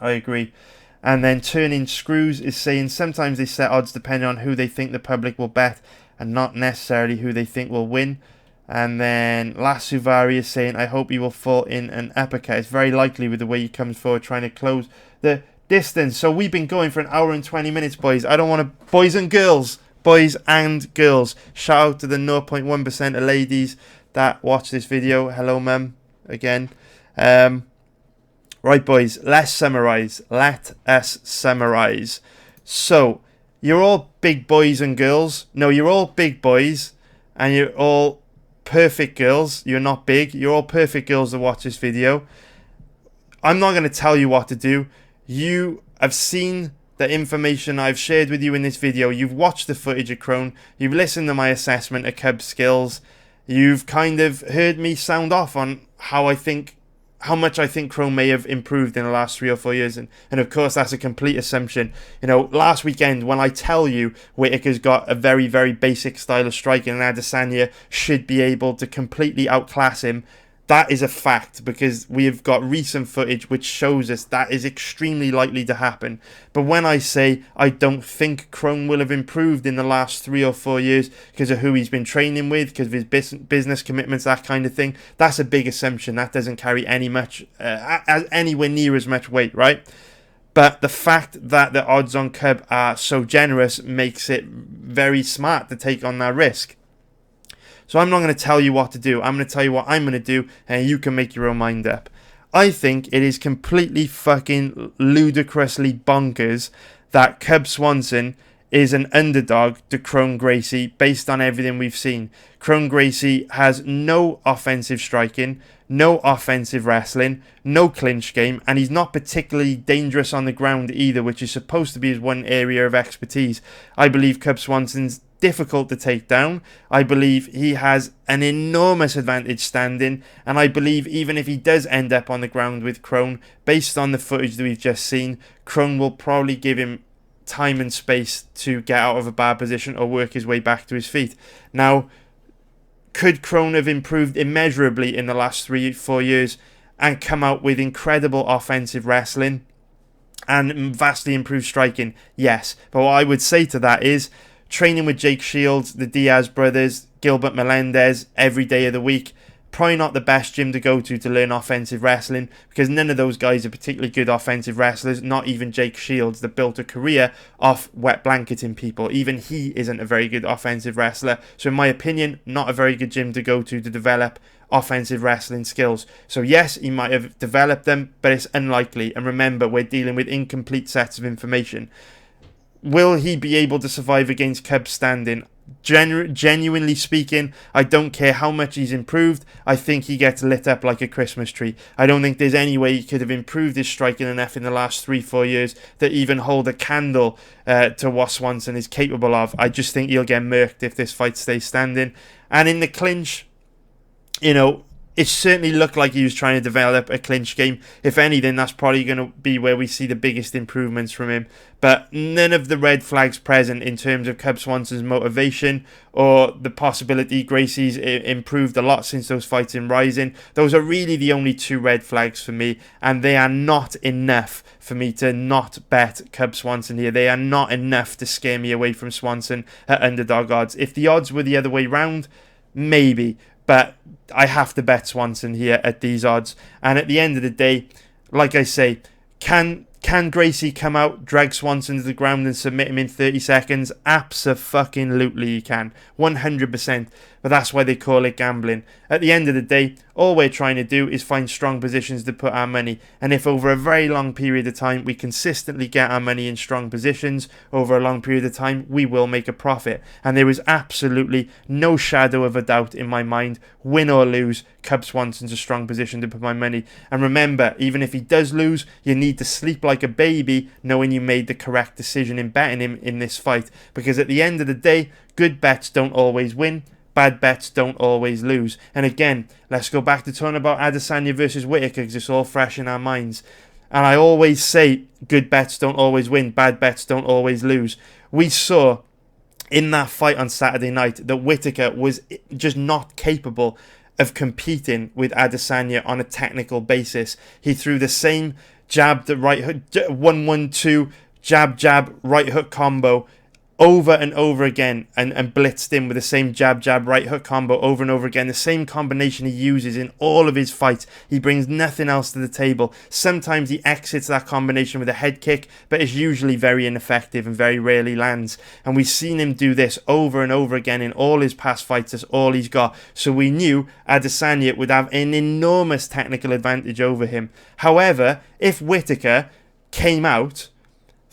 I agree. And then Turning Screws is saying, sometimes they set odds depending on who they think the public will bet and not necessarily who they think will win. And then Lasuvari is saying, I hope he will fall in an uppercut. It's very likely with the way he comes forward trying to close the distance. So we've been going for an hour and 20 minutes, boys. I don't want to... Boys and girls. Shout out to the 0.1% of ladies that watch this video. Hello, mum. Again. Right, boys. Let's summarize. Let us summarize. So, you're all big boys and girls. No, you're all big boys. And you're all... perfect girls. You're not big. You're all perfect girls that watch this video. I'm not going to tell you what to do. You have seen the information I've shared with you in this video. You've watched the footage of Kron. You've listened to my assessment of Cub's skills. You've kind of heard me sound off on how much I think Kron may have improved in the last 3 or 4 years. And of course, that's a complete assumption. Last weekend, when I tell you Whittaker's got a very, very basic style of striking and Adesanya should be able to completely outclass him, that is a fact, because we have got recent footage which shows us that is extremely likely to happen. But when I say I don't think Kron will have improved in the last 3 or 4 years because of who he's been training with, because of his business commitments, that kind of thing, that's a big assumption. That doesn't carry anywhere near as much weight, right? But the fact that the odds on Cub are so generous makes it very smart to take on that risk. So I'm not going to tell you what to do. I'm going to tell you what I'm going to do, and you can make your own mind up. I think it is completely fucking ludicrously bonkers that Cub Swanson is an underdog to Kron Gracie based on everything we've seen. Kron Gracie has no offensive striking, no offensive wrestling, no clinch game, and he's not particularly dangerous on the ground either, which is supposed to be his one area of expertise. I believe Cub Swanson's difficult to take down. I believe he has an enormous advantage standing, and I believe even if he does end up on the ground with Kron, based on the footage that we've just seen, Kron will probably give him time and space to get out of a bad position or work his way back to his feet. Now, could Kron have improved immeasurably in the last 3-4 years and come out with incredible offensive wrestling and vastly improved striking? Yes. But what I would say to that is training with Jake Shields, the Diaz brothers, Gilbert Melendez every day of the week, probably not the best gym to go to learn offensive wrestling, because none of those guys are particularly good offensive wrestlers, not even Jake Shields, that built a career off wet blanketing people. Even he isn't a very good offensive wrestler. So in my opinion, not a very good gym to go to develop offensive wrestling skills. So yes, he might have developed them, but it's unlikely. And remember, we're dealing with incomplete sets of information. Will he be able to survive against Cub standing? Genuinely speaking, I don't care how much he's improved. I think he gets lit up like a Christmas tree. I don't think there's any way he could have improved his striking enough in the last 3-4 years to even hold a candle to what Swanson is capable of. I just think he'll get murked if this fight stays standing. And in the clinch, it certainly looked like he was trying to develop a clinch game. If anything, that's probably going to be where we see the biggest improvements from him. But none of the red flags present in terms of Cub Swanson's motivation or the possibility Gracie's improved a lot since those fights in Rising. Those are really the only 2 red flags for me, and they are not enough for me to not bet Cub Swanson here. They are not enough to scare me away from Swanson at underdog odds. If the odds were the other way round, maybe. But I have to bet Swanson here at these odds. And at the end of the day, like I say, can Gracie come out, drag Swanson to the ground and submit him in 30 seconds? Abso-fucking-lutely he can. 100%. But that's why they call it gambling. At the end of the day, all we're trying to do is find strong positions to put our money. And if over a very long period of time we consistently get our money in strong positions, over a long period of time, we will make a profit. And there is absolutely no shadow of a doubt in my mind, win or lose, Cub Swanson's a strong position to put my money. And remember, even if he does lose, you need to sleep like a baby knowing you made the correct decision in betting him in this fight. Because at the end of the day, good bets don't always win. Bad bets don't always lose. And again, let's go back to talking about Adesanya versus Whittaker, because it's all fresh in our minds. And I always say, good bets don't always win, bad bets don't always lose. We saw in that fight on Saturday night that Whittaker was just not capable of competing with Adesanya on a technical basis. He threw the same jab to right hook, 1-1-2, jab, right hook combo over and over again, and blitzed in with the same jab, right hook combo over and over again. The same combination he uses in all of his fights. He brings nothing else to the table. Sometimes he exits that combination with a head kick, but it's usually very ineffective and very rarely lands. And we've seen him do this over and over again in all his past fights. That's all he's got. So we knew Adesanya would have an enormous technical advantage over him. However, if Whittaker came out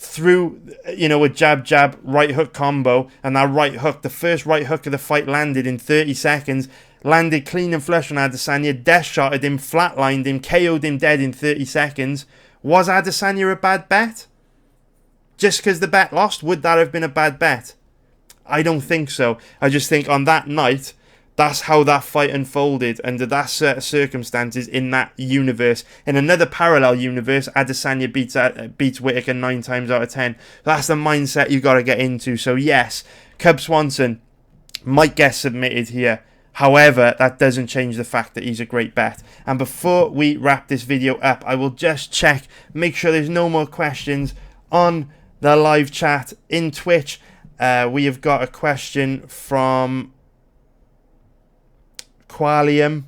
through, a jab, right hook combo, and that right hook, the first right hook of the fight landed in 30 seconds, landed clean and flush on Adesanya, death shotted him, flatlined him, KO'd him dead in 30 seconds, was Adesanya a bad bet? Just because the bet lost, would that have been a bad bet? I don't think so. I just think on that night, that's how that fight unfolded under that set of circumstances in that universe. In another parallel universe, Adesanya beats Whittaker 9 times out of 10. That's the mindset you've got to get into. So yes, Cub Swanson might get submitted here. However, that doesn't change the fact that he's a great bet. And before we wrap this video up, I will just check, make sure there's no more questions on the live chat in Twitch. We have got a question from Qualium.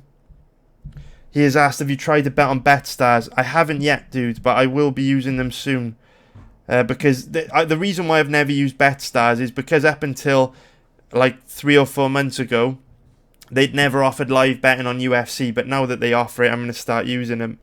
He has asked, have you tried to bet on BetStars? I haven't yet, dude, but I will be using them soon. Because the reason why I've never used BetStars is because up until like 3 or 4 months ago, they'd never offered live betting on UFC, but now that they offer it, I'm going to start using them.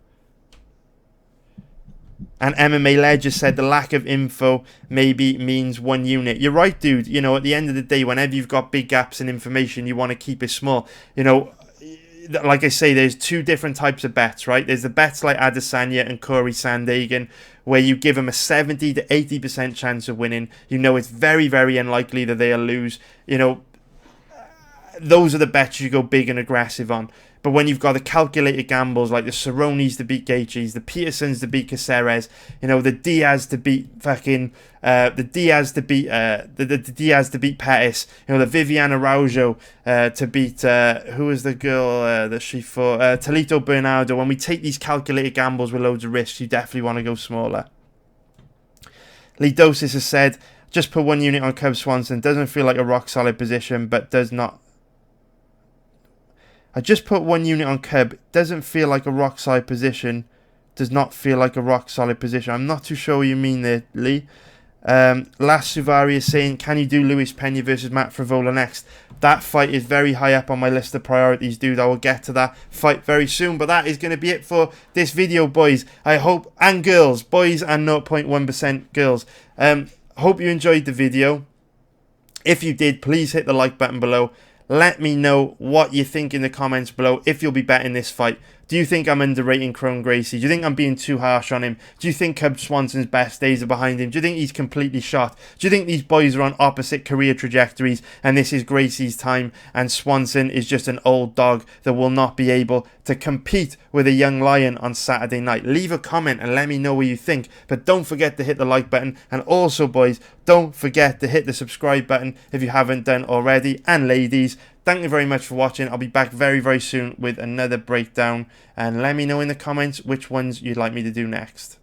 And MMA Ledger said the lack of info maybe means one unit. You're right, dude. At the end of the day, whenever you've got big gaps in information, you want to keep it small. Like I say, there's 2 different types of bets, right? There's the bets like Adesanya and Corey Sandhagen, where you give them a 70 to 80% chance of winning. It's very, very unlikely that they'll lose. Those are the bets you go big and aggressive on. But when you've got the calculated gambles like the Cerrones to beat Gaethjes, the Petersons to beat Caceres, the Diaz to beat fucking the Diaz to beat Pettis, the Viviane Araujo to beat who was the girl that she fought, Talito Bernardo. When we take these calculated gambles with loads of risks, you definitely want to go smaller. Lee Dosis has said, just put 1 unit on Cub Swanson. Doesn't feel like a rock solid position, but does not. I just put 1 unit on Cub. Doesn't feel like a rock solid position. Does not feel like a rock solid position. I'm not too sure what you mean there, Lee. Last Suvari is saying, can you do Luis Pena versus Matt Frivola next? That fight is very high up on my list of priorities, dude. I will get to that fight very soon. But that is going to be it for this video, boys. I hope, and girls, boys and 0.1% girls. Hope you enjoyed the video. If you did, please hit the like button below. Let me know what you think in the comments below if you'll be betting this fight. Do you think I'm underrating Kron Gracie? Do you think I'm being too harsh on him? Do you think Cub Swanson's best days are behind him? Do you think he's completely shot? Do you think these boys are on opposite career trajectories and this is Gracie's time and Swanson is just an old dog that will not be able to compete with a young lion on Saturday night? Leave a comment and let me know what you think. But don't forget to hit the like button. And also, boys, don't forget to hit the subscribe button if you haven't done already. And ladies, thank you very much for watching. I'll be back very, very soon with another breakdown. And let me know in the comments which ones you'd like me to do next.